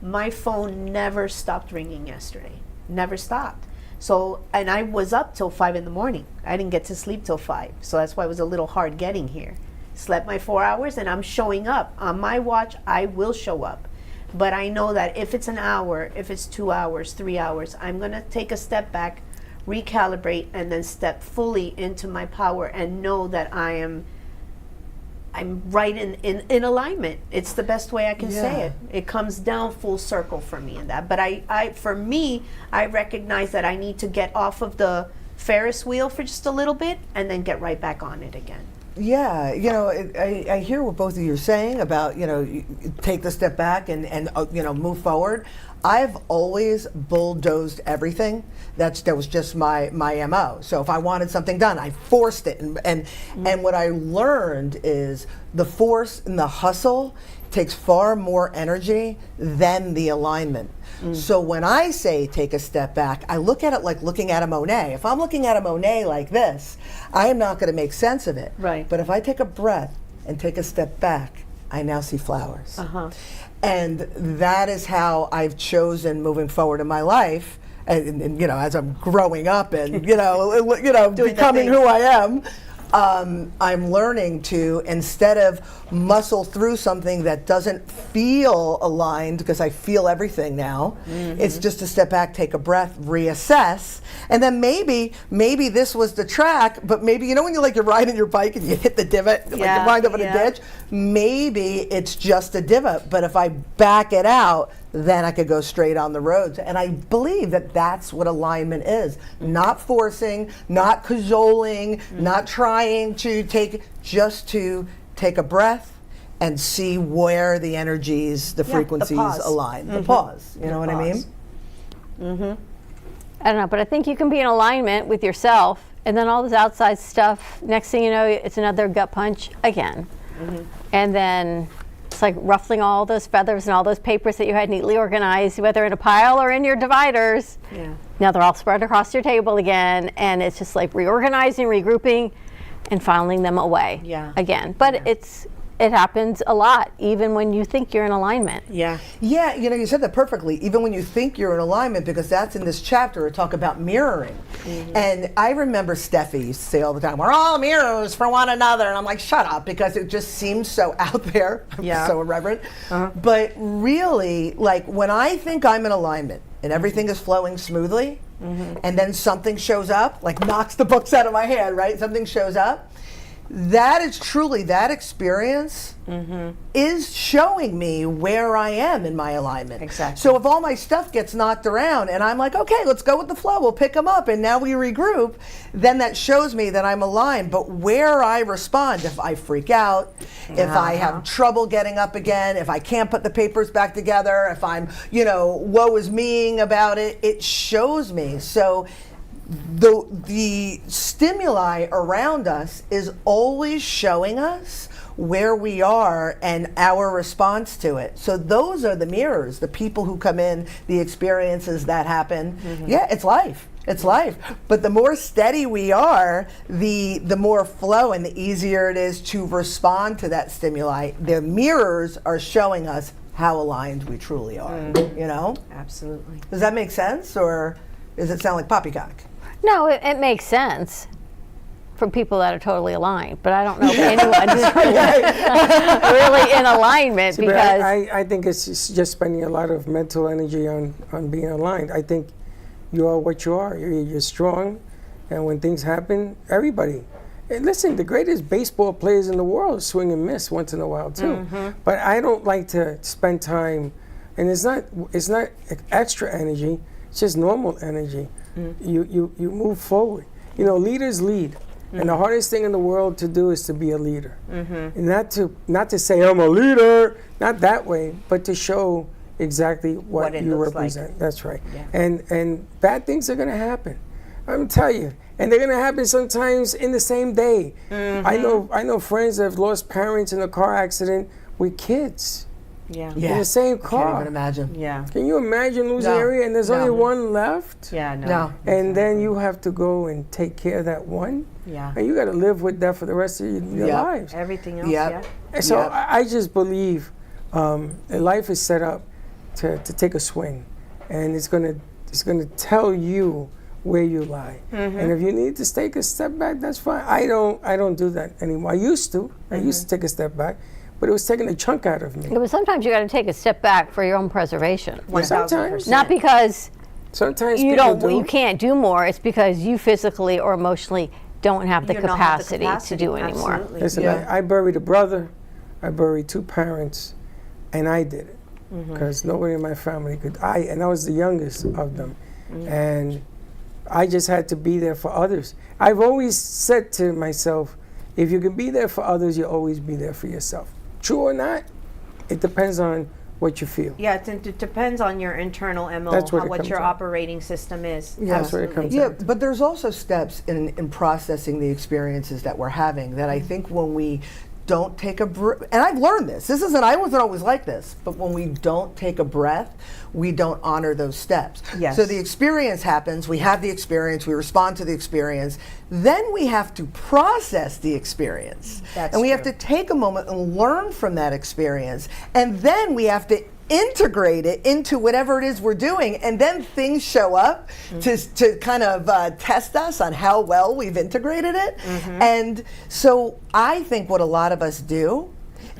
My phone never stopped ringing yesterday. Never stopped. So, and I was up till 5 in the morning. I didn't get to sleep till 5. So that's why it was a little hard getting here. Slept my 4 hours, and I'm showing up. On my watch, I will show up. But I know that if it's an hour, if it's 2 hours, 3 hours, I'm going to take a step back, recalibrate, and then step fully into my power and know that I'm right in alignment. It's the best way I can say it. It comes down full circle for me in that. But for me, I recognize that I need to get off of the Ferris wheel for just a little bit and then get right back on it again. Yeah, you know, I hear what both of you are saying about, you know, take the step back and you know, move forward. I've always bulldozed everything. That was just my MO. So if I wanted something done, I forced it. And what I learned is the force and the hustle takes far more energy than the alignment. So when I say take a step back, I look at it like looking at a Monet. If I'm looking at a Monet like this, I am not going to make sense of it. Right. But if I take a breath and take a step back, I now see flowers. And that is how I've chosen moving forward in my life. And you know, as I'm growing up and you know becoming who I am, I'm learning to, instead of muscle through something that doesn't feel aligned, because I feel everything now, it's just to step back, take a breath, reassess, and then maybe this was the track, but maybe, you know when you're riding your bike and you hit the divot, like you wind up in a ditch, maybe it's just a divot, but if I back it out, then I could go straight on the road. And I believe that that's what alignment is. Not forcing, not cajoling, not trying to just to take a breath and see where the energies, the frequencies align. The pause, you know what I mean? I don't know, but I think you can be in alignment with yourself, and then all this outside stuff, next thing you know, it's another gut punch again. And then it's like ruffling all those feathers and all those papers that you had neatly organized, whether in a pile or in your dividers. Now they're all spread across your table again, and it's just like reorganizing, regrouping, and filing them away again. But it happens a lot, even when you think you're in alignment. Yeah, you know, you said that perfectly. Even when you think you're in alignment, because that's in this chapter, we talk about mirroring. And I remember Steffi used to say all the time, we're all mirrors for one another. And I'm like, shut up, because it just seems so out there, so irreverent. But really, like when I think I'm in alignment and everything is flowing smoothly, and then something shows up, like knocks the books out of my hand, right? Something shows up. That is truly, that experience is showing me where I am in my alignment. Exactly. So if all my stuff gets knocked around and I'm like, okay, let's go with the flow, we'll pick them up, and now we regroup, then that shows me that I'm aligned. But where I respond, if I freak out, if I have trouble getting up again, if I can't put the papers back together, if I'm, you know, woe is meing about it, it shows me. So the stimuli around us is always showing us where we are and our response to it. So those are the mirrors, the people who come in, the experiences that happen. Yeah, it's life. It's life. But the more steady we are, the more flow and the easier it is to respond to that stimuli. The mirrors are showing us how aligned we truly are, you know? Absolutely. Does that make sense, or does it sound like poppycock? No, it makes sense for people that are totally aligned, but I don't know if anyone's really in alignment. See, because I think it's just spending a lot of mental energy on being aligned. I think you are what you are. You're strong, and when things happen, everybody. And listen, the greatest baseball players in the world swing and miss once in a while too. But I don't like to spend time, and it's not extra energy. It's just normal energy. You move forward. You know, leaders lead, And the hardest thing in the world to do is to be a leader. And not to say I'm a leader, not that way, but to show exactly what it you looks represent. like. That's right. Yeah. And bad things are going to happen. I'm telling you. And they're going to happen sometimes in the same day. I know friends that have lost parents in a car accident with kids. Yeah. In the same car. Can't even imagine. Yeah. Can you imagine losing area and there's only one left? Yeah, no. No. And then you have to go and take care of that one. Yeah. And you got to live with that for the rest of your lives. Everything else, Yep. yeah. And so I just believe that life is set up to take a swing, and it's gonna tell you where you lie. And if you need to take a step back, that's fine. I don't do that anymore. I used to take a step back, but it was taking a chunk out of me. Yeah, but sometimes you got to take a step back for your own preservation. Sometimes. Not because Sometimes you people don't, you can't do more. It's because you physically or emotionally don't have the, You don't have the capacity to do anymore. absolutely. Listen, I buried a brother, I buried 2 parents, and I did it because nobody in my family could. And I was the youngest of them, and I just had to be there for others. I've always said to myself, if you can be there for others, you'll always be there for yourself. True or not, it depends on what you feel. Yeah, it depends on your internal MO, That's what it what comes your out. operating system is. That's what it comes Yeah, out to. but there's also steps in processing the experiences that we're having that I think when we don't take a breath, and I've learned this I wasn't always like this, but when we don't take a breath, we don't honor those steps. Yes. So the experience happens, we have the experience, we respond to the experience, then we have to process the experience. That's and we have true. to take a moment and learn from that experience, and then we have to integrate it into whatever it is we're doing, and then things show up to kind of test us on how well we've integrated it. And so I think what a lot of us do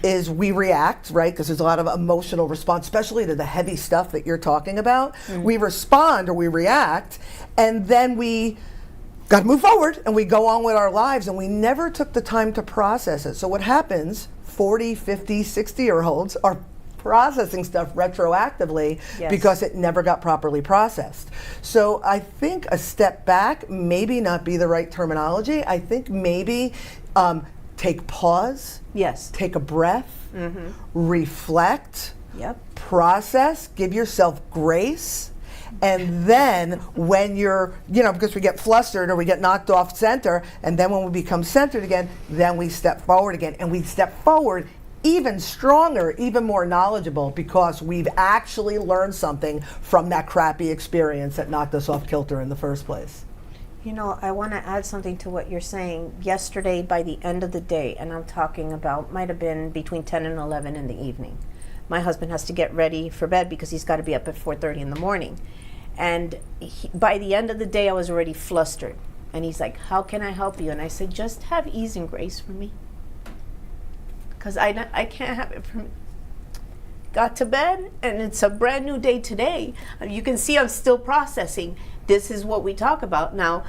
is we react, right? Because there's a lot of emotional response, especially to the heavy stuff that you're talking about. We respond or we react, and then we got to move forward and we go on with our lives, and we never took the time to process it. So what happens, 40, 50, 60-year-olds are processing stuff retroactively because it never got properly processed. So I think a step back maybe not be the right terminology. I think maybe take pause, take a breath, reflect, process, give yourself grace. And then when you're, because we get flustered or we get knocked off center, and then when we become centered again, then we step forward again. And we step forward even stronger, even more knowledgeable, because we've actually learned something from that crappy experience that knocked us off kilter in the first place. I want to add something to what you're saying. Yesterday, by the end of the day, and I'm talking about, might have been between 10 and 11 in the evening, my husband has to get ready for bed because he's got to be up at 4:30 in the morning. And by the end of the day, I was already flustered. And he's like, how can I help you? And I said, just have ease and grace for me. Because I can't have it from got to bed, and it's a brand new day today. You can see I'm still processing. This is what we talk about. Now,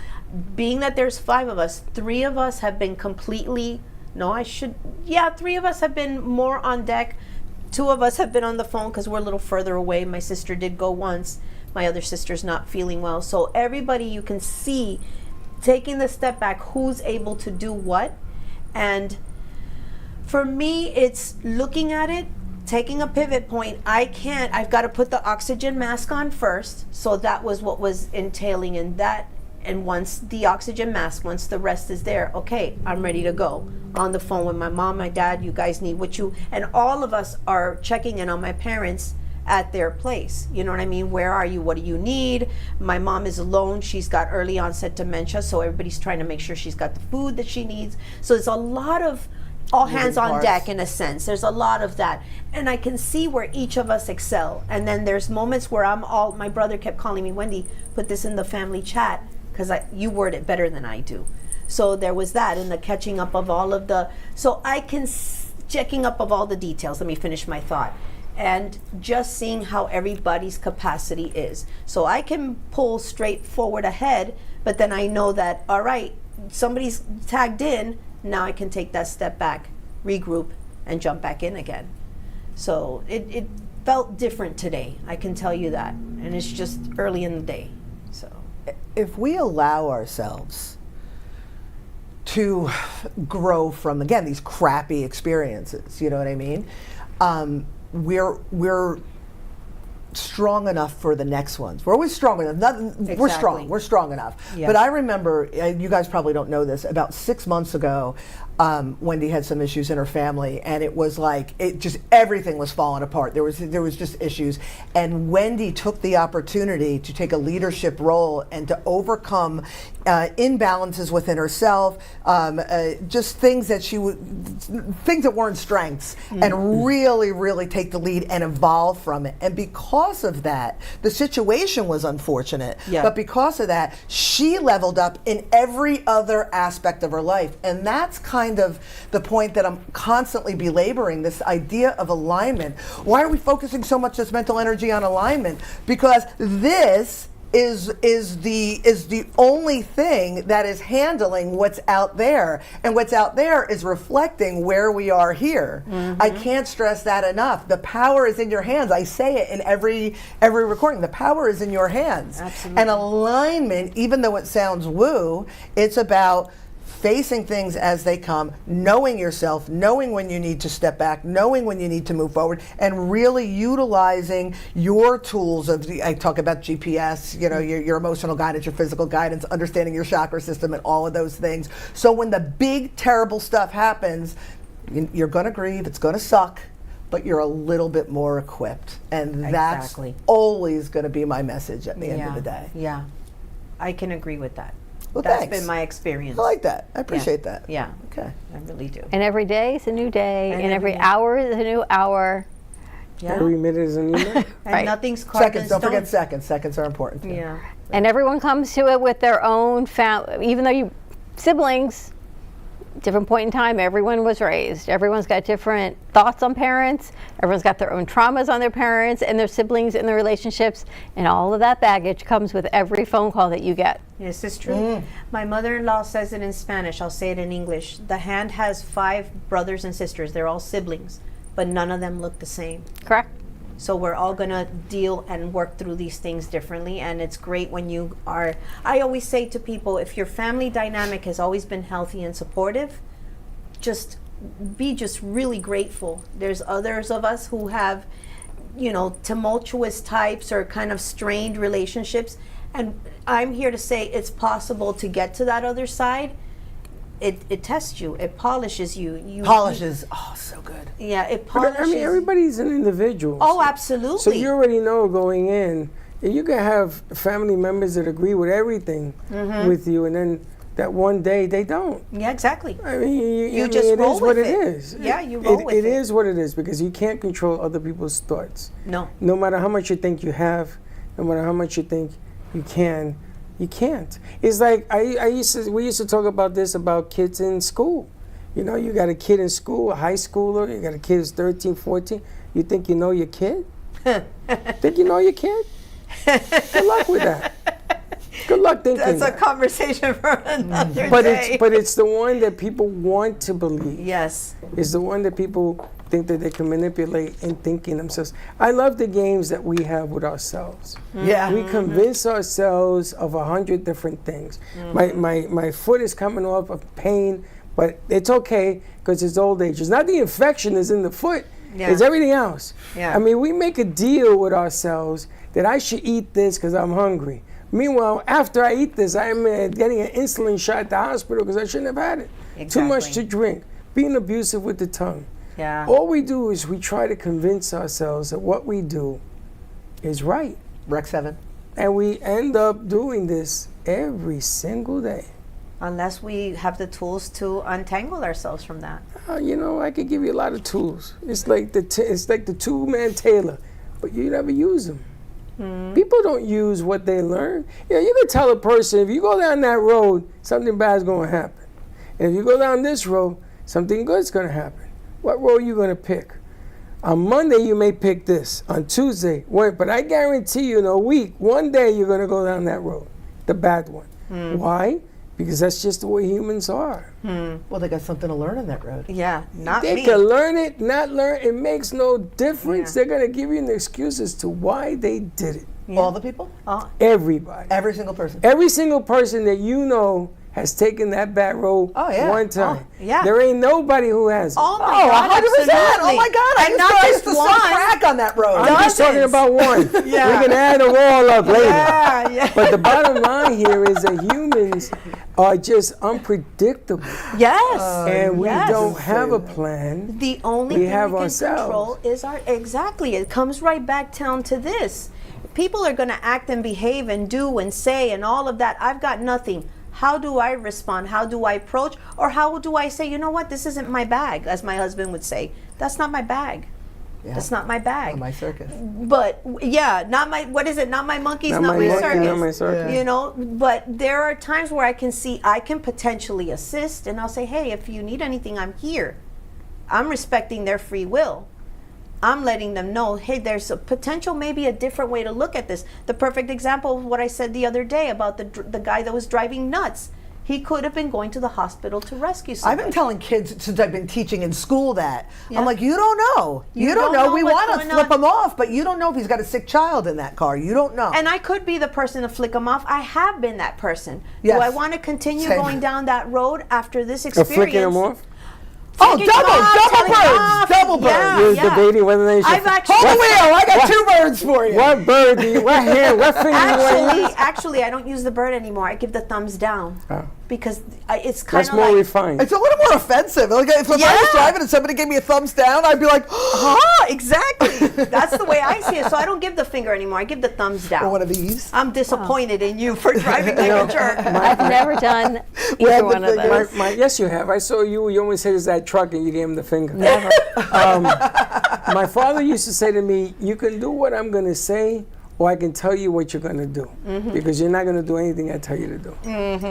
being that there's 5 of us, 3 of us have been completely, 3 of us have been more on deck. 2 of us have been on the phone because we're a little further away. My sister did go once. My other sister's not feeling well. So everybody, you can see, taking the step back, who's able to do what. And for me, it's looking at it, taking a pivot point. I've got to put the oxygen mask on first. So that was what was entailing in that. And once the oxygen mask, once the rest is there, okay, I'm ready to go. On the phone with my mom, my dad, you guys need and all of us are checking in on my parents at their place. You know what I mean? Where are you? What do you need? My mom is alone. She's got early onset dementia. So everybody's trying to make sure she's got the food that she needs. So it's a lot of all hands on deck in a sense. There's a lot of that. And I can see where each of us excel. And then there's moments where my brother kept calling me, Wendy, put this in the family chat because you word it better than I do. So there was that, and the catching up of all of checking up of all the details. Let me finish my thought. And just seeing how everybody's capacity is. So I can pull straight forward ahead, but then I know that, all right, somebody's tagged in. Now I can take that step back, regroup, and jump back in again. So it felt different today, I can tell you that. And it's just early in the day. So if we allow ourselves to grow from, again, these crappy experiences. You know what I mean? We're strong enough for the next ones. We're always strong enough. We're strong. We're strong enough. Yes. But I remember, you guys probably don't know this, about 6 months ago, Wendy had some issues in her family, and it was like everything was falling apart. There was just issues, and Wendy took the opportunity to take a leadership role and to overcome imbalances within herself, just things that things that weren't strengths, and really take the lead and evolve from it. And because of that, the situation was unfortunate, but because of that, she leveled up in every other aspect of her life, and that's kind of the point that I'm constantly belaboring, this idea of alignment. Why are we focusing so much this mental energy on alignment? Because this is the only thing that is handling what's out there, and what's out there is reflecting where we are here. I can't stress that enough. The power is in your hands. I say it in every recording. The power is in your hands. Absolutely. And alignment, even though it sounds woo, it's about facing things as they come, knowing yourself, knowing when you need to step back, knowing when you need to move forward, and really utilizing your tools I talk about GPS, your emotional guidance, your physical guidance, understanding your chakra system, and all of those things. So when the big, terrible stuff happens, you're going to grieve, it's going to suck, but you're a little bit more equipped. And that's always going to be my message at the end of the day. Yeah, I can agree with that. Well, That's thanks. been my experience. I like that. I appreciate that. Yeah. Okay. I really do. And every day is a new day, and every day. hour is a new hour. Yeah. Every minute is a new minute. And nothing's carved in Seconds. Don't forget stone. seconds. Seconds are important. Too. Yeah. And everyone comes to it with their own even though siblings, different point in time, everyone was raised. Everyone's got different thoughts on parents. Everyone's got their own traumas on their parents and their siblings and their relationships. And all of that baggage comes with every phone call that you get. Yes, it's true. My mother-in-law says it in Spanish. I'll say it in English. The hand has 5 brothers and sisters. They're all siblings, but none of them look the same. Correct. So we're all going to deal and work through these things differently. And it's great when you are, I always say to people, if your family dynamic has always been healthy and supportive, just be really grateful. There's others of us who have, tumultuous types or kind of strained relationships. And I'm here to say it's possible to get to that other side. It tests you. It polishes you. Polishes. Oh, so good. Yeah, it polishes. But, everybody's an individual. Oh, absolutely. So you already know going in, and you can have family members that agree with everything with you, and then that one day they don't. Yeah, exactly. I mean, you just roll with it. It is. Yeah, you roll with it. It is what it is, because you can't control other people's thoughts. No. No matter how much you think you have, no matter how much you think you can, you can't. It's like we used to talk about this about kids in school. You got a kid in school, a high schooler, you got a kid who's 13, 14. You think you know your kid? Think you know your kid? Good luck with that. Good luck thinking That's that. a conversation for another day. But it's the one that people want to believe. Yes. It's the one that people think that they can manipulate in thinking themselves. I love the games that we have with ourselves. Yeah. We convince ourselves of 100 different things. My foot is coming off of pain, but it's okay because it's old age. It's not the infection that's in the foot. Yeah. It's everything else. Yeah. I mean, we make a deal with ourselves that I should eat this because I'm hungry. Meanwhile, after I eat this, I'm getting an insulin shot at the hospital because I shouldn't have had it. Too much to drink. Being abusive with the tongue. Yeah. All we do is we try to convince ourselves that what we do is right. Rec 7. And we end up doing this every single day. Unless we have the tools to untangle ourselves from that. I could give you a lot of tools. It's like the two-man tailor, but you never use them. People don't use what they learn. You can tell a person, if you go down that road, something bad's going to happen. And if you go down this road, something good's going to happen. What road are you going to pick? On Monday, you may pick this. On Tuesday, but I guarantee you in a week, one day you're going to go down that road, the bad one. Why? Because that's just the way humans are. Well, they got something to learn on that road. Yeah, not They me. can learn it, not learn. It makes no difference. They're going to give you an excuse as to why they did it. All the people? Everybody. Every single person. Every single person that you know has taken that back road one time. yeah. There ain't nobody who has. Oh my God, 100%. Oh my God, And not I used just to sell one. crack on that road. I'm just talking about one. Yeah. We can add them all up later. Yeah, yeah. But the bottom line here is that humans are just unpredictable. Yes. And we yes. don't have a plan. The only We thing have we can ourselves. control is our, exactly. It comes right back down to this. People are going to act and behave and do and say and all of that. I've got nothing. How do I respond? How do I approach? Or how do I say, you know what, this isn't my bag, as my husband would say. That's not my bag. Yeah. That's not my bag. Not my circus. But yeah, not my, what is it? Not my monkeys, not my monkey, circus. not my circus. You know, but there are times where I can see I can potentially assist, and I'll say, hey, if you need anything, I'm here. I'm respecting their free will. I'm letting them know, hey, there's a potential, maybe a different way to look at this. The perfect example of what I said the other day about the guy that was driving nuts. He could have been going to the hospital to rescue somebody. I've been telling kids since I've been teaching in school that. Yeah. I'm like, you don't know. You don't know. We want to flip him off, but you don't know if he's got a sick child in that car. You don't know. And I could be the person to flick him off. I have been that person. Yes. Do I want to continue Same. going down that road after this Of experience? flicking them off? Oh, Flicking them off, double telling birds, double birds. Yeah, You're yeah. debating whether they should. I've actually- Hold the wheel. I got 2 birds for you. What bird do you, what hand, what finger do you want to use? Actually, I don't use the bird anymore. I give the thumbs down. Oh. Because it's kind That's of more like... refined. It's a little more offensive. Like if I was Yeah. driving and somebody gave me a thumbs down, I'd be like, exactly. That's the way I see it. So I don't give the finger anymore. I give the thumbs down. or one of these. I'm disappointed in you for driving like a jerk. I've never done We either had the one of fingers. those. Yes, you have. I saw you. You always said it's that truck, and you gave him the finger. Never. My father used to say to me, "You can do what I'm going to say, or I can tell you what you're going to do, because you're not going to do anything I tell you to do."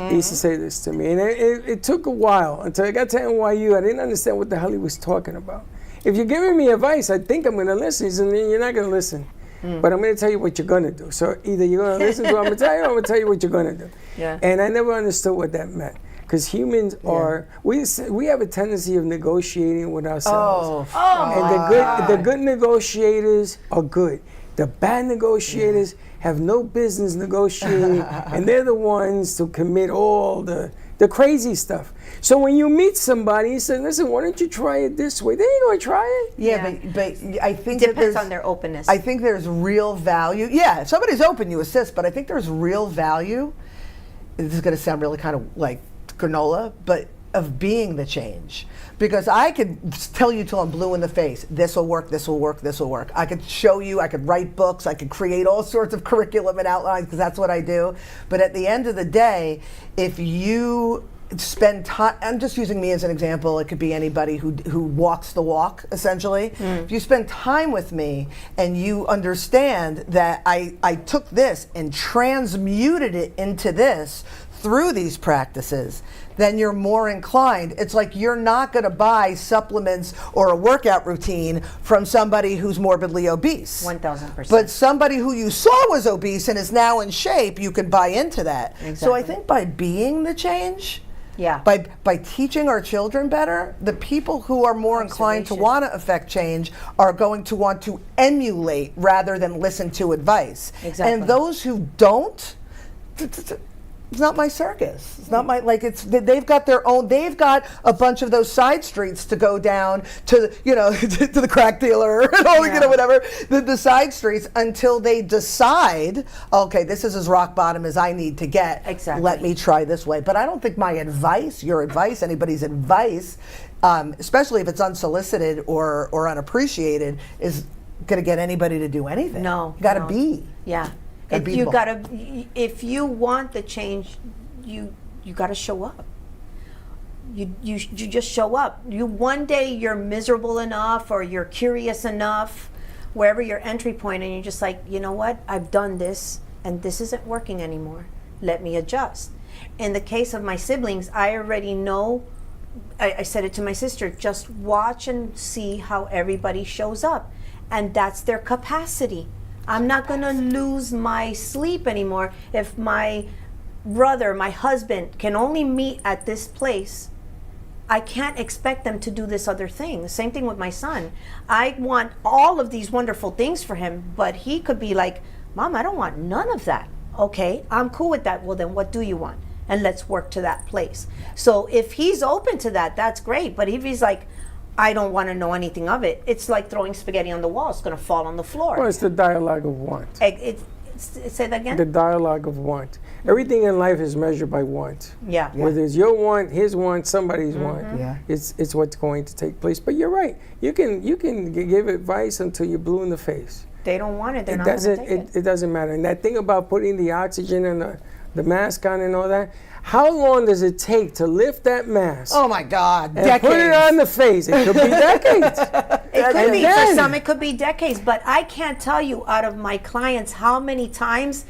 He used to say this to me, and it took a while until I got to NYU. I didn't understand what the hell he was talking about. If you're giving me advice, I think I'm going to listen. He said, "You're not going to listen, but I'm going to tell you what you're going to do. So either you're going to listen to what I'm going to tell you, or I'm going to tell you what you're going to do." Yeah. And I never understood what that meant. Because humans are, we have a tendency of negotiating with ourselves. And the good negotiators are good. The bad negotiators have no business negotiating, and they're the ones to commit all the crazy stuff. So when you meet somebody, you say, "Listen, why don't you try it this way?" They ain't gonna try it. Yeah, but I think Depends on their openness. I think there's real value. Yeah, if somebody's open, you assist, but I think there's real value. This is going to sound really kind of like granola, but of being the change. Because I could tell you till I'm blue in the face, this will work, this will work, this will work. I could show you, I could write books, I could create all sorts of curriculum and outlines, because that's what I do. But at the end of the day, if you spend time, I'm just using me as an example, it could be anybody who walks the walk, essentially. If you spend time with me and you understand that I took this and transmuted it into this through these practices, then you're more inclined. It's like you're not going to buy supplements or a workout routine from somebody who's morbidly obese. 1000%. But somebody who you saw was obese and is now in shape, you can buy into that. So I think by being the change, by teaching our children better, the people who are more inclined to want to affect change are going to want to emulate rather than listen to advice. Exactly. And those who don't, it's not my circus. It's not my, like, it's, they've got their own, they've got a bunch of those side streets to go down to, you know, to the crack dealer and all, you know, whatever, the side streets until they decide, okay, this is as rock bottom as I need to get. Exactly. Let me try this way. But I don't think my advice, your advice, anybody's advice, especially if it's unsolicited or unappreciated, is going to get anybody to do anything. No. You got to be. Yeah. Gotta be You bold. gotta, if you want the change, you gotta show up. You just show up. One day you're miserable enough or you're curious enough, wherever your entry point, and you're just like, you know what, I've done this and this isn't working anymore. Let me adjust. In the case of my siblings, I already know, I said it to my sister, just watch and see how everybody shows up. And that's their capacity. I'm not going to lose my sleep anymore if my brother, my husband, can only meet at this place. I can't expect them to do this other thing. The same thing with my son. I want all of these wonderful things for him, but he could be like, "Mom, I don't want none of that." Okay, I'm cool with that. Well, then what do you want? and let's work to that place. So if he's open to that, that's great. But if he's like, I don't want to know anything of it, it's like throwing spaghetti on the wall. It's going to fall on the floor. Well, it's the dialogue of want. Say that again? The dialogue of want. Everything in life is measured by want. Yeah. Whether it's your want, his want, somebody's want. Yeah. It's what's going to take place. But you're right. You can give advice until you're blue in the face. They don't want it. They're not going to take it. It doesn't matter. And that thing about putting the oxygen and the mask on and all that, how long does it take to lift that mask? Oh my God, and decades. put it on the face? It could be decades. It could be, for some it could be decades, but I can't tell you out of my clients how many times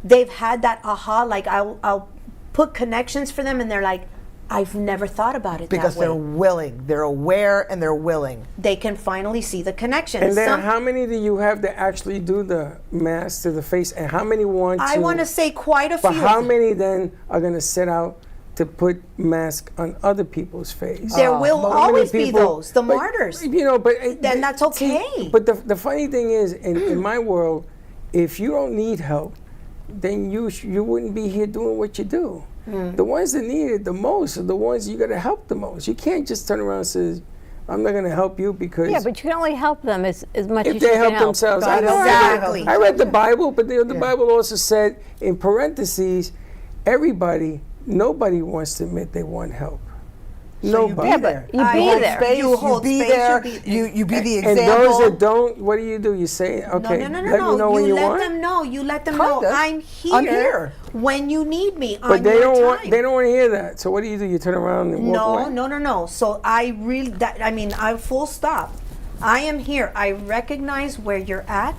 they've had that aha, like I'll put connections for them and they're like, I've never thought about it because that way. they're willing, they're aware, and they're willing. They can finally see the connection. And then how many do you have that actually do the mask to the face, and how many want to? I want to say quite a few. But how many then are going to set out to put mask on other people's face? There will always be those, the martyrs. You know, but then that's okay. But the funny thing is, in my world, if you don't need help, then you wouldn't be here doing what you do. The ones that need it the most are the ones you got to help the most. You can't just turn around and say, I'm not going to help you because... Yeah, but you can only help them as much as if you they can help themselves. Exactly. I read the Bible, but the Bible also said, in parentheses, nobody wants to admit they want help. So nobody. You be there. You be there. Space, You hold be space, there. You be the example. And those that don't, what do? You say, okay, no. let me know when you let want. them know. You let them Kinda. know I'm here when you need me. But they don't want to hear that. So what do? You turn around and walk away? No. So I really, I full stop. I am here. I recognize where you're at,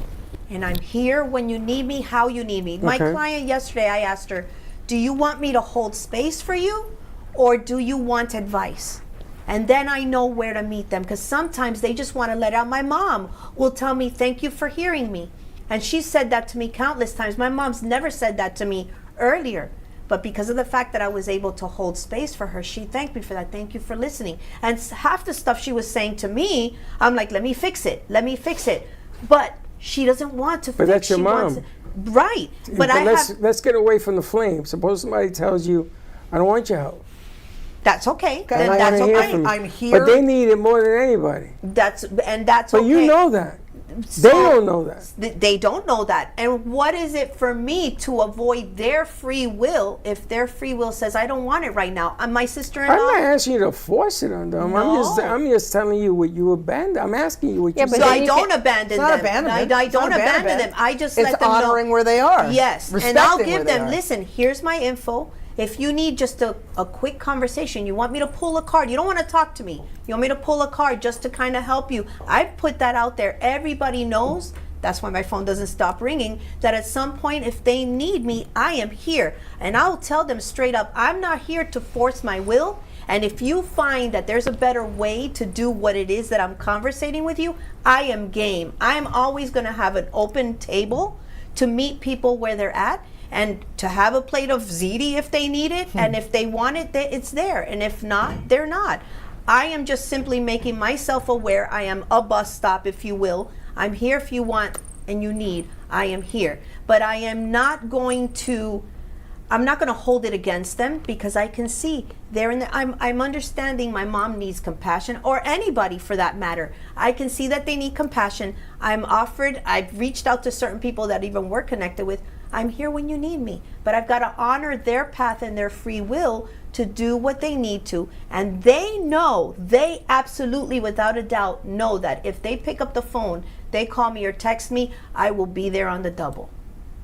and I'm here when you need me, how you need me. My client yesterday, I asked her, do you want me to hold space for you, or do you want advice? And then I know where to meet them, because sometimes they just want to let out. My mom will tell me, thank you for hearing me. And she said that to me countless times. My mom's never said that to me earlier. But because of the fact that I was able to hold space for her, she thanked me for that. Thank you for listening. And half the stuff she was saying to me, I'm like, let me fix it. But she doesn't want to fix it. But that's your mom. Right. But let's get away from the flame. Suppose somebody tells you, I don't want your help. That's okay. Then that's okay. I'm here. But they need it more than anybody. That's okay. But you know that. They don't know that. They don't know that. And what is it for me to avoid their free will if their free will says, I don't want it right now? My sister-in-law. I'm not asking you to force it on them. No. I'm just telling you what you abandon. I'm asking you what you So I don't abandon them. I don't abandon them. I just let them know. It's honoring where they are. Yes. And Respecting I'll where give they them, are. listen, here's my info. If you need just a quick conversation, you want me to pull a card, you don't want to talk to me, you want me to pull a card just to kind of help you, I've put that out there. Everybody knows, that's why my phone doesn't stop ringing, that at some point if they need me, I am here. And I'll tell them straight up, I'm not here to force my will. And if you find that there's a better way to do what it is that I'm conversating with you, I am game. I'm always going to have an open table to meet people where they're at, and to have a plate of ziti if they need it, and if they want it, it's there, and if not, they're not. I am just simply making myself aware. I am a bus stop, if you will. I'm here if you want and you need. I am here. But I am not going to, I'm not going to hold it against them, because I can see they're in the, I'm understanding my mom needs compassion, or anybody for that matter. I can see that they need compassion. I've reached out to certain people that even we're connected with. I'm here when you need me, but I've got to honor their path and their free will to do what they need to. And they absolutely, without a doubt, know that if they pick up the phone, they call me or text me, I will be there on the double.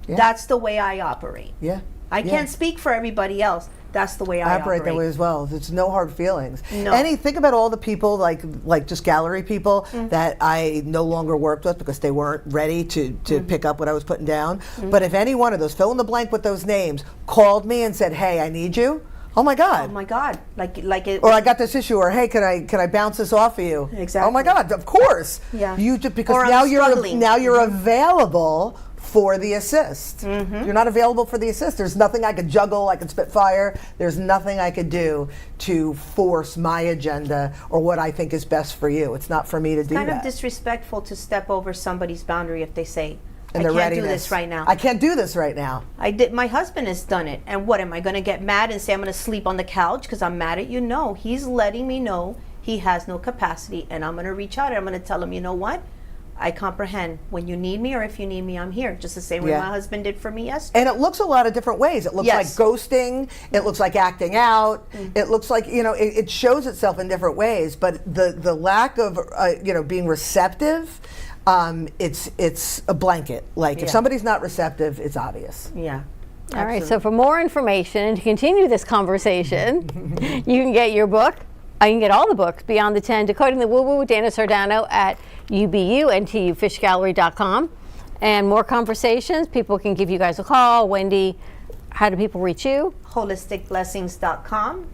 Yeah. That's the way I operate. Yeah. I can't speak for everybody else. That's the way I operate. That way as well. There's no hard feelings. No. Think about all the people, like just gallery people that I no longer worked with because they weren't ready to pick up what I was putting down. But if any one of those, fill in the blank with those names, called me and said, hey, I need you. Oh my God! Oh my God! Like it. Or I got this issue. Or hey, can I bounce this off of you? Exactly. Oh my God! Of course. Yeah. You just because or now you're available for the assist. You're not available for the assist. There's nothing I could juggle. I could spit fire. There's nothing I could do to force my agenda or what I think is best for you. It's not for me to do that. It's kind of disrespectful to step over somebody's boundary if they say, And I the can't readiness. do this right now. I can't do this right now. My husband has done it. And what, am I going to get mad and say I'm going to sleep on the couch because I'm mad at you? No, he's letting me know he has no capacity, and I'm going to reach out and I'm going to tell him, you know what? I comprehend. When you need me or if you need me, I'm here. Just the same way my husband did for me yesterday. And it looks a lot of different ways. It looks like ghosting. It looks like acting out. It looks like, it shows itself in different ways. But the lack of, being receptive, it's a blanket. Like if somebody's not receptive, it's obvious. Yeah. All right, so for more information and to continue this conversation, you can get your book. You can get all the books, Beyond the 10, Decoding the Woo-Woo with Dana Sardano at ubuntuFishGallery.com. And more conversations, people can give you guys a call. Wendy, how do people reach you? holisticblessings.com.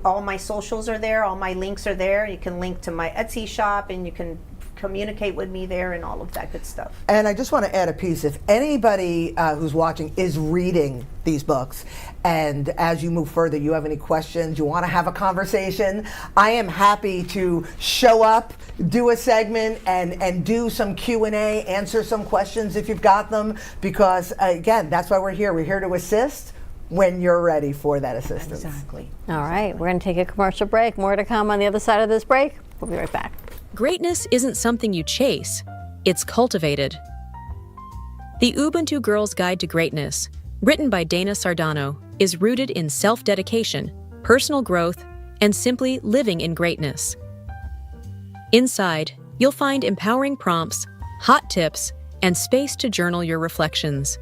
All my socials are there, all my links are there. You can link to my Etsy shop and you can communicate with me there and all of that good stuff. And I just want to add a piece. If anybody who's watching is reading these books, and as you move further, you have any questions, you want to have a conversation, I am happy to show up, do a segment, and do some Q&A, answer some questions if you've got them, because again, that's why we're here. We're here to assist when you're ready for that assistance. Exactly. All right, we're going to take a commercial break. More to come on the other side of this break. We'll be right back. Greatness isn't something you chase, it's cultivated. The Ubuntu Girls Guide to Greatness, written by Dana Sardano, is rooted in self-dedication, personal growth, and simply living in greatness. Inside, you'll find empowering prompts, hot tips, and space to journal your reflections.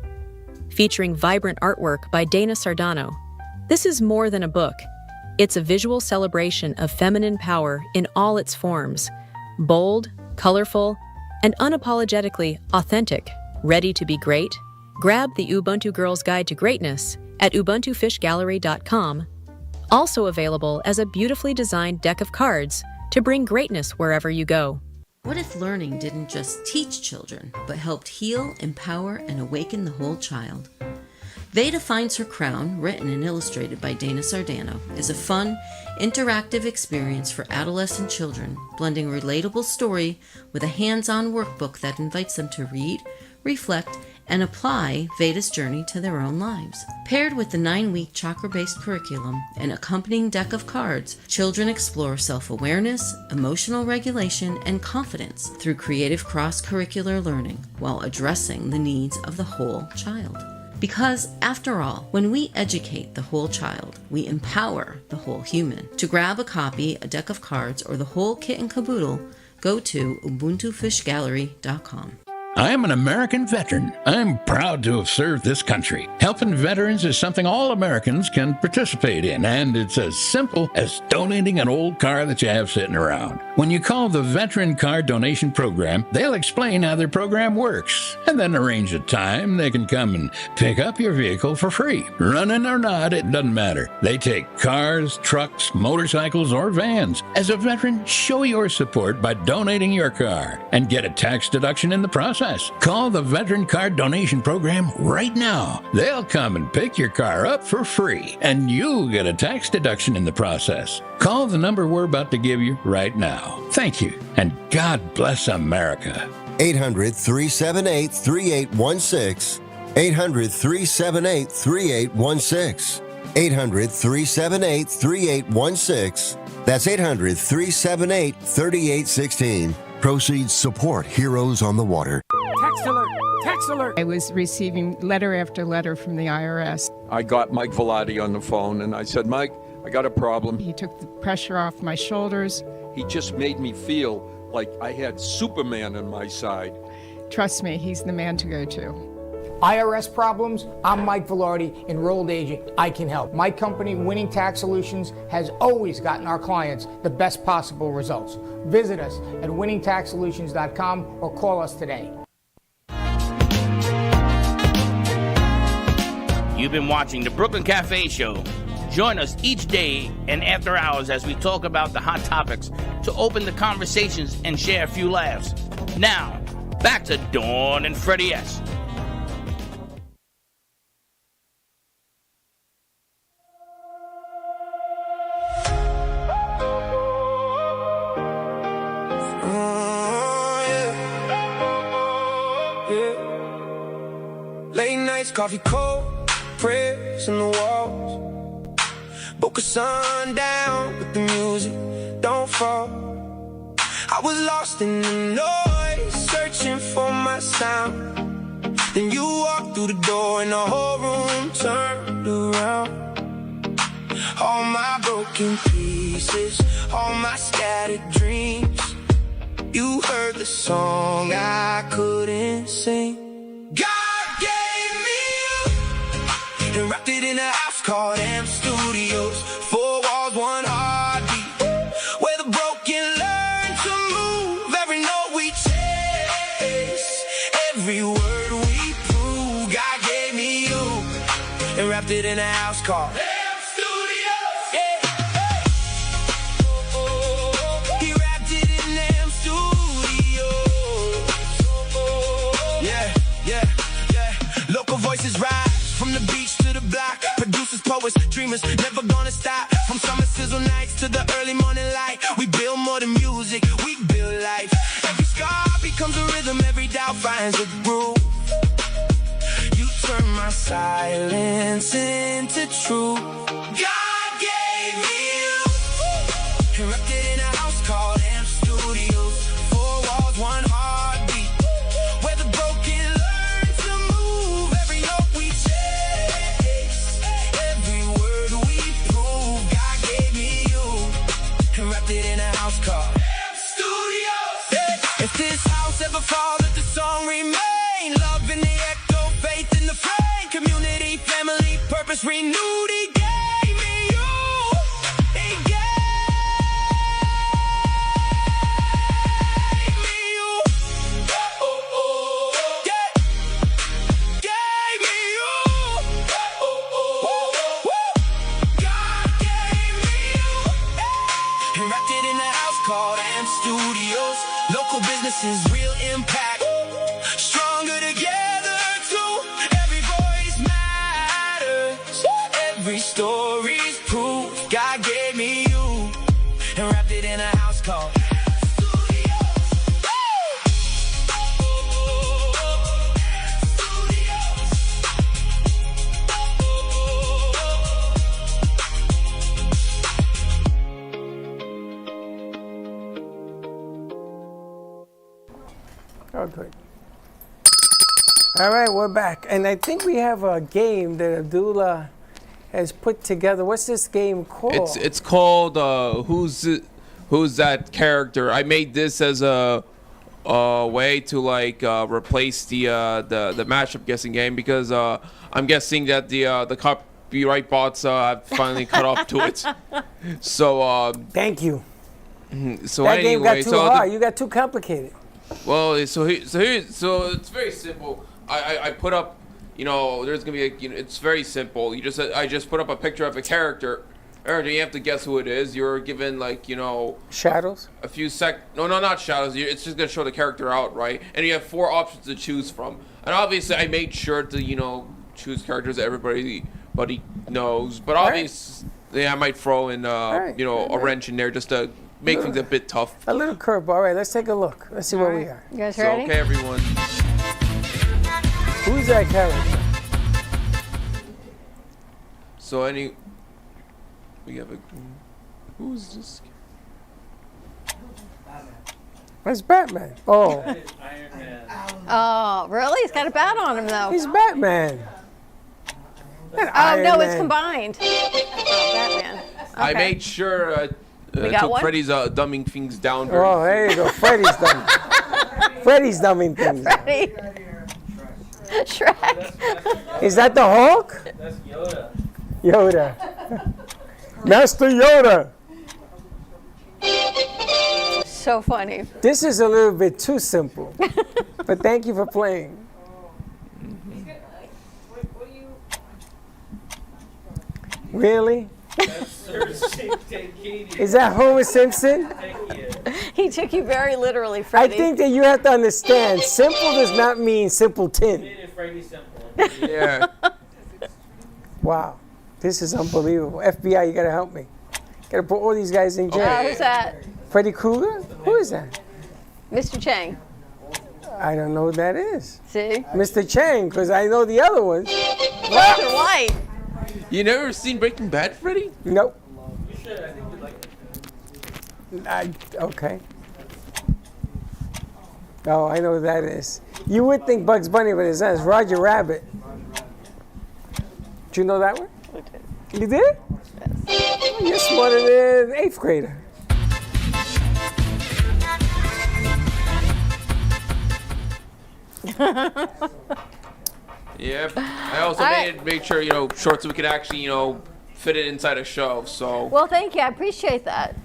Featuring vibrant artwork by Dana Sardano, this is more than a book. It's a visual celebration of feminine power in all its forms. Bold, colorful, and unapologetically authentic. Ready to be great? Grab the Ubuntu Girls Guide to Greatness at ubuntufishgallery.com. Also available as a beautifully designed deck of cards to bring greatness wherever you go. What if learning didn't just teach children, but helped heal, empower, and awaken the whole child? Veda Finds Her Crown, written and illustrated by Dana Sardano, is a fun, interactive experience for adolescent children, blending a relatable story with a hands-on workbook that invites them to read, reflect, and apply Veda's journey to their own lives. Paired with the 9-week chakra-based curriculum and accompanying deck of cards, children explore self-awareness, emotional regulation, and confidence through creative cross-curricular learning while addressing the needs of the whole child. Because, after all, when we educate the whole child, we empower the whole human. To grab a copy, a deck of cards, or the whole kit and caboodle, go to ubuntufishgallery.com. I am an American veteran. I'm proud to have served this country. Helping veterans is something all Americans can participate in, and it's as simple as donating an old car that you have sitting around. When you call the Veteran Car Donation Program, they'll explain how their program works, and then arrange a time they can come and pick up your vehicle for free. Running or not, it doesn't matter. They take cars, trucks, motorcycles, or vans. As a veteran, show your support by donating your car and get a tax deduction in the process. Call the Veteran Car Donation Program right now. They'll come and pick your car up for free, and you'll get a tax deduction in the process. Call the number we're about to give you right now. Thank you, and God bless America. 800-378-3816. 800-378-3816. 800-378-3816. That's 800-378-3816. Proceeds support Heroes on the Water. Text alert! Text alert! I was receiving letter after letter from the IRS. I got Mike Velati on the phone and I said, Mike, I got a problem. He took the pressure off my shoulders. He just made me feel like I had Superman on my side. Trust me, he's the man to go to. IRS problems? I'm Mike Velarde, enrolled agent. I can help. My company, Winning Tax Solutions, has always gotten our clients the best possible results. Visit us at winningtaxsolutions.com or call us today. You've been watching the Brooklyn Cafe Show. Join us each day and after hours as we talk about the hot topics to open the conversations and share a few laughs. Now, back to Dawn and Freddie S. Yeah. coffee cold, prayers in the walls. Broke a sun down, but the music don't fall. I was lost in the noise, searching for my sound. Then you walked through the door and the whole room turned around. All my broken pieces, all my scattered dreams. You heard the song I couldn't sing. God gave me you and wrapped it in a house called M Studios. 4 walls, 1 heartbeat, where the broken learn to move. Every note we chase, every word we prove. God gave me you and wrapped it in a house called M Studios. Yeah. He wrapped it in M Studios. Yeah, yeah, yeah. Local voices rise from the beach to the block. Producers, poets, dreamers, never gonna stop. From summer sizzle nights to the early morning light. We build more than music, we build life. Every scar becomes a rhythm, every doubt finds a groove. You turn my silence into truth. God gave me you and wrapped it in a house called M Studios. 4 walls, 1 heartbeat, where the broken learn to move. Every note we chase, every word we prove. God gave me you and wrapped it in a house called M Studios. Yeah. If this house ever falls, let the song remain. Love in the echo, faith in the frame. Community, family, purpose renewed. He gave me you. He gave me you. Oh, oh, oh. Yeah. Gave me you. Oh, oh, oh. God gave me you. And wrapped it in a house called M Studios. Local businesses, real impact. Stronger together too. Every voice matters. Every story's proof. God gave me you and wrapped it in a house called Oh, good. All right, we're back. And I think we have a game that Abdullah has put together. What's this game called? It's called Who's That Character? I made this as a way to like replace the mashup guessing game because I'm guessing that the copyright bots have finally caught up to it. So thank you. So that anyway, game got too hard. You got too complicated. Well, so it's very simple. I put up, there's gonna be it's very simple. I just put up a picture of a character. And you have to guess who it is. You're given shadows. A few No, not shadows. It's just gonna show the character out, right? And you have 4 options to choose from. And obviously, I made sure to choose characters that everybody knows. But obviously, I might throw in a wrench in there just to make things a bit tough. A little curveball. All right, let's take a look. Let's see where we are. You guys ready? Okay, everyone. Who's that character? So we have a. Who's this? That's Batman. Oh. Iron Man. Oh, really? He's got a bat on him, though. He's Batman. It's combined. Oh, Batman. Okay. I made sure took Freddy's dumbing things down. Oh, there you go. Freddy's dumbing. Freddy's dumbing things. Freddy. Shrek. Is that the Hulk? That's Yoda. Yoda. Master Yoda. So funny. This is a little bit too simple. But thank you for playing. Really? Is that Homer Simpson? He took you very literally, Freddie. I think that you have to understand, simple does not mean simpleton. Yeah. Wow. This is unbelievable. FBI, you gotta help me. Gotta put all these guys in jail. Who's that? Freddy Krueger? Who is that? Mr. Chang. I don't know who that is. See? Mr. Chang, because I know the other ones. black and white. You never seen Breaking Bad, Freddie? Nope. You should. I think you'd like it. Okay. Oh, I know who that is. You would think Bugs Bunny, but it's not. It's Roger Rabbit. Do you know that one? I did. You did? Oh, you're smarter than an 8th grader. Yep. I also All right. made sure, short so we could actually, fit it inside a show. So Well, thank you. I appreciate that.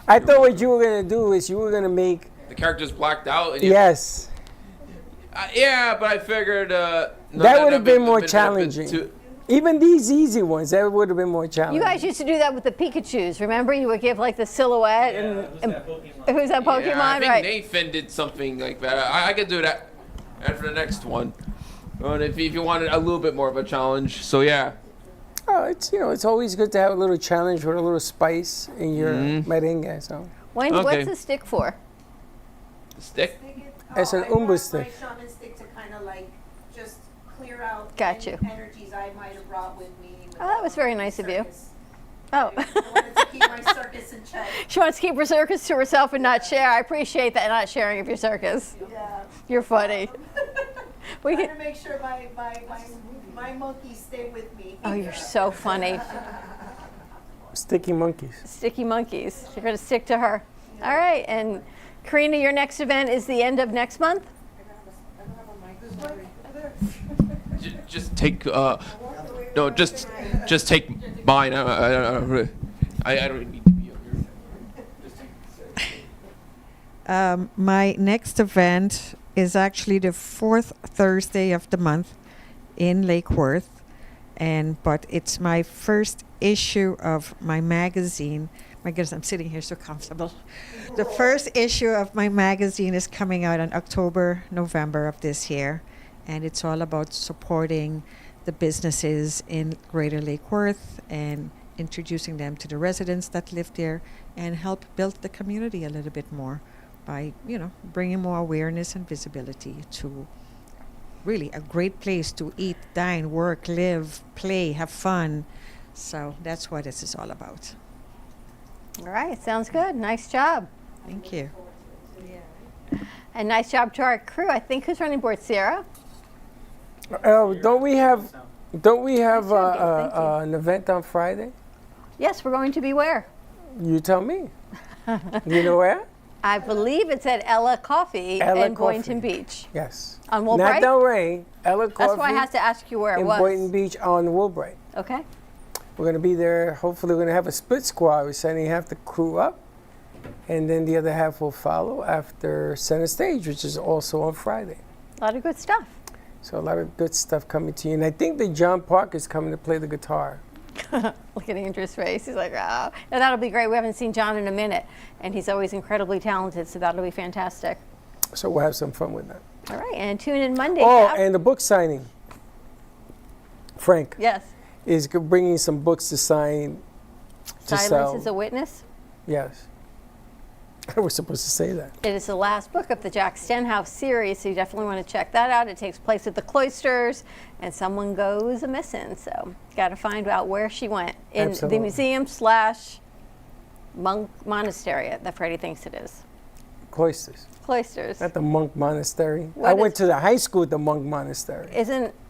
I thought what you were going to do is you were going to make... the character's blacked out. And Yes. Yeah, but I figured... that would have been more challenging. Even these easy ones, that would have been more challenging. You guys used to do that with the Pikachus. Remember, you would give like the silhouette and who's that Pokemon? Yeah, I think Right. Nathan did something like that. I could do that after the next one. But if you wanted a little bit more of a challenge, so yeah. Oh, it's always good to have a little challenge with a little spice in your merengue. So. What's the stick for? The stick? It's an umbu stick. My shaman stick to kind of like just clear out Got you. any energies I might have brought with me. Oh, that was very nice of you. Oh. I wanted to keep my circus in check. She wants to keep her circus to herself and not share. I appreciate that, not sharing of your circus. Yeah. You're funny. We Trying can, to make sure my monkeys stay with me. oh, you're so funny. Sticky monkeys. Sticky monkeys. You're going to stick to her. All right. And Karina, your next event is the end of next month? Just take no, just take mine. I don't really need to be up here. My next event is actually the 4th Thursday of the month in Lake Worth, but it's my first issue of my magazine. My goodness, I'm sitting here so comfortable. The first issue of my magazine is coming out in October, November of this year, and it's all about supporting the businesses in Greater Lake Worth and introducing them to the residents that live there and help build the community a little bit more by, bringing more awareness and visibility to really a great place to eat, dine, work, live, play, have fun. So that's what this is all about. All right. Sounds good. Nice job. Thank you. And nice job to our crew. I think who's running board? Sierra? Oh, don't we have Thank an event on Friday? Yes, we're going to be where? You tell me. You know where? I believe it's at Ella Coffee Ella in Coffee. Boynton Beach. Yes. On Woolbright? Not Delray. Ella Coffee. That's why I had to ask you where it in was. Boynton Beach on Woolbright. Okay. We're going to be there. Hopefully, we're going to have a split squad. We're sending half the crew up, and then the other half will follow after Center Stage, which is also on Friday. A lot of good stuff. So a lot of good stuff coming to you. And I think that John Parker's coming to play the guitar. Look at Andrew's face. He's like, oh. Now, that'll be great. We haven't seen John in a minute, and he's always incredibly talented, so that'll be fantastic. So we'll have some fun with that. All right, and tune in Monday. Oh, Cap. and the book signing. Frank. Yes. Is bringing some books to sign to Silence sell. is a Witness. Yes. I was supposed to say that. It is the last book of the Jack Stenhouse series, so you definitely want to check that out. It takes place at the cloisters, and someone goes missing, so got to find out where she went in Absolutely. the museum / monk monastery that Freddie thinks it is. Cloisters. Cloisters. Not the monk monastery. What I is- went to the high school at the monk monastery.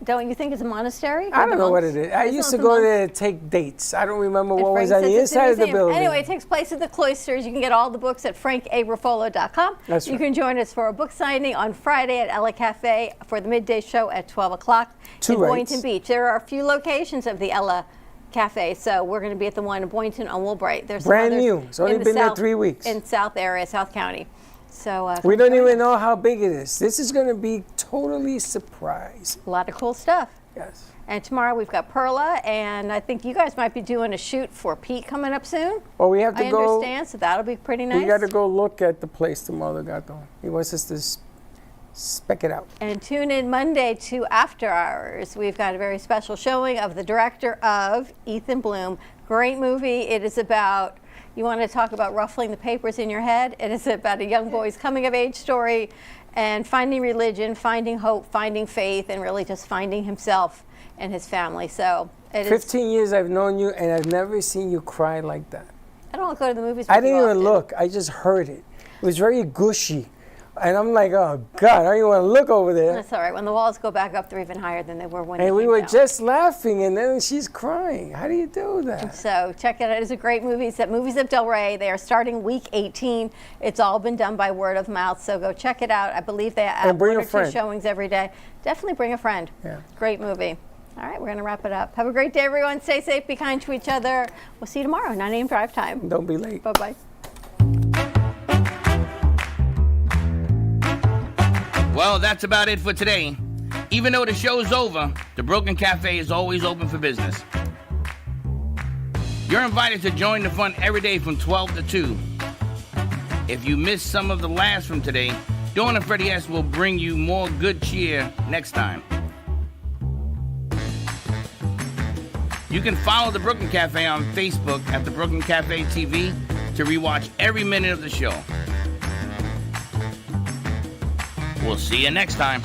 Don't you think it's a monastery? I for the don't know what monks? it is. I It's used not to the go monks. there to take dates. I don't remember And what was Frank on the says it's a inside of the museum. building. Anyway, it takes place at the cloisters. You can get all the books at frankarufolo.com. That's You right. can join us for a book signing on Friday at Ella Cafe for the midday show at 12 o'clock Two in rates. Boynton Beach. There are a few locations of the Ella Cafe, so we're going to be at the one in Boynton on Woolbright. There's some Brand others new. It's only in the been there south- 3 weeks. In South area, South County. So We come don't join even us. know how big it is. This is going to be totally surprising. A lot of cool stuff. Yes. And tomorrow we've got Perla, and I think you guys might be doing a shoot for Pete coming up soon. Well, we have to I go. understand, so that'll be pretty nice. We got to go look at the place tomorrow, Gato. He wants us to spec it out. And tune in Monday to After Hours. We've got a very special showing of the director of Ethan Bloom. Great movie. It is about, you want to talk about ruffling the papers in your head? It is about a young boy's coming of age story and finding religion, finding hope, finding faith, and really just finding himself and his family. So it is. 15 years I've known you, and I've never seen you cry like that. I don't go to the movies. I with you didn't even often. look. I just heard it. It was very gushy. And I'm like, oh, God, I don't even want to look over there. That's all right. When the walls go back up, they're even higher than they were when And they we came were down. just laughing, and then she's crying. How do you do that? So check it out. It's a great movie. It's at Movies of Del Rey. They are starting week 18. It's all been done by word of mouth. So go check it out. I believe they have And bring one a or friend. 2 showings every day. Definitely bring a friend. Yeah. Great movie. All right, we're going to wrap it up. Have a great day, everyone. Stay safe. Be kind to each other. We'll see you tomorrow, 9 a.m. drive time. Don't be late. Bye-bye. Well, that's about it for today. Even though the show's over, the Brooklyn Cafe is always open for business. You're invited to join the fun every day from 12 to 2. If you missed some of the laughs from today, Dawn and Freddie S. will bring you more good cheer next time. You can follow the Brooklyn Cafe on Facebook at the Brooklyn Cafe TV to rewatch every minute of the show. We'll see you next time.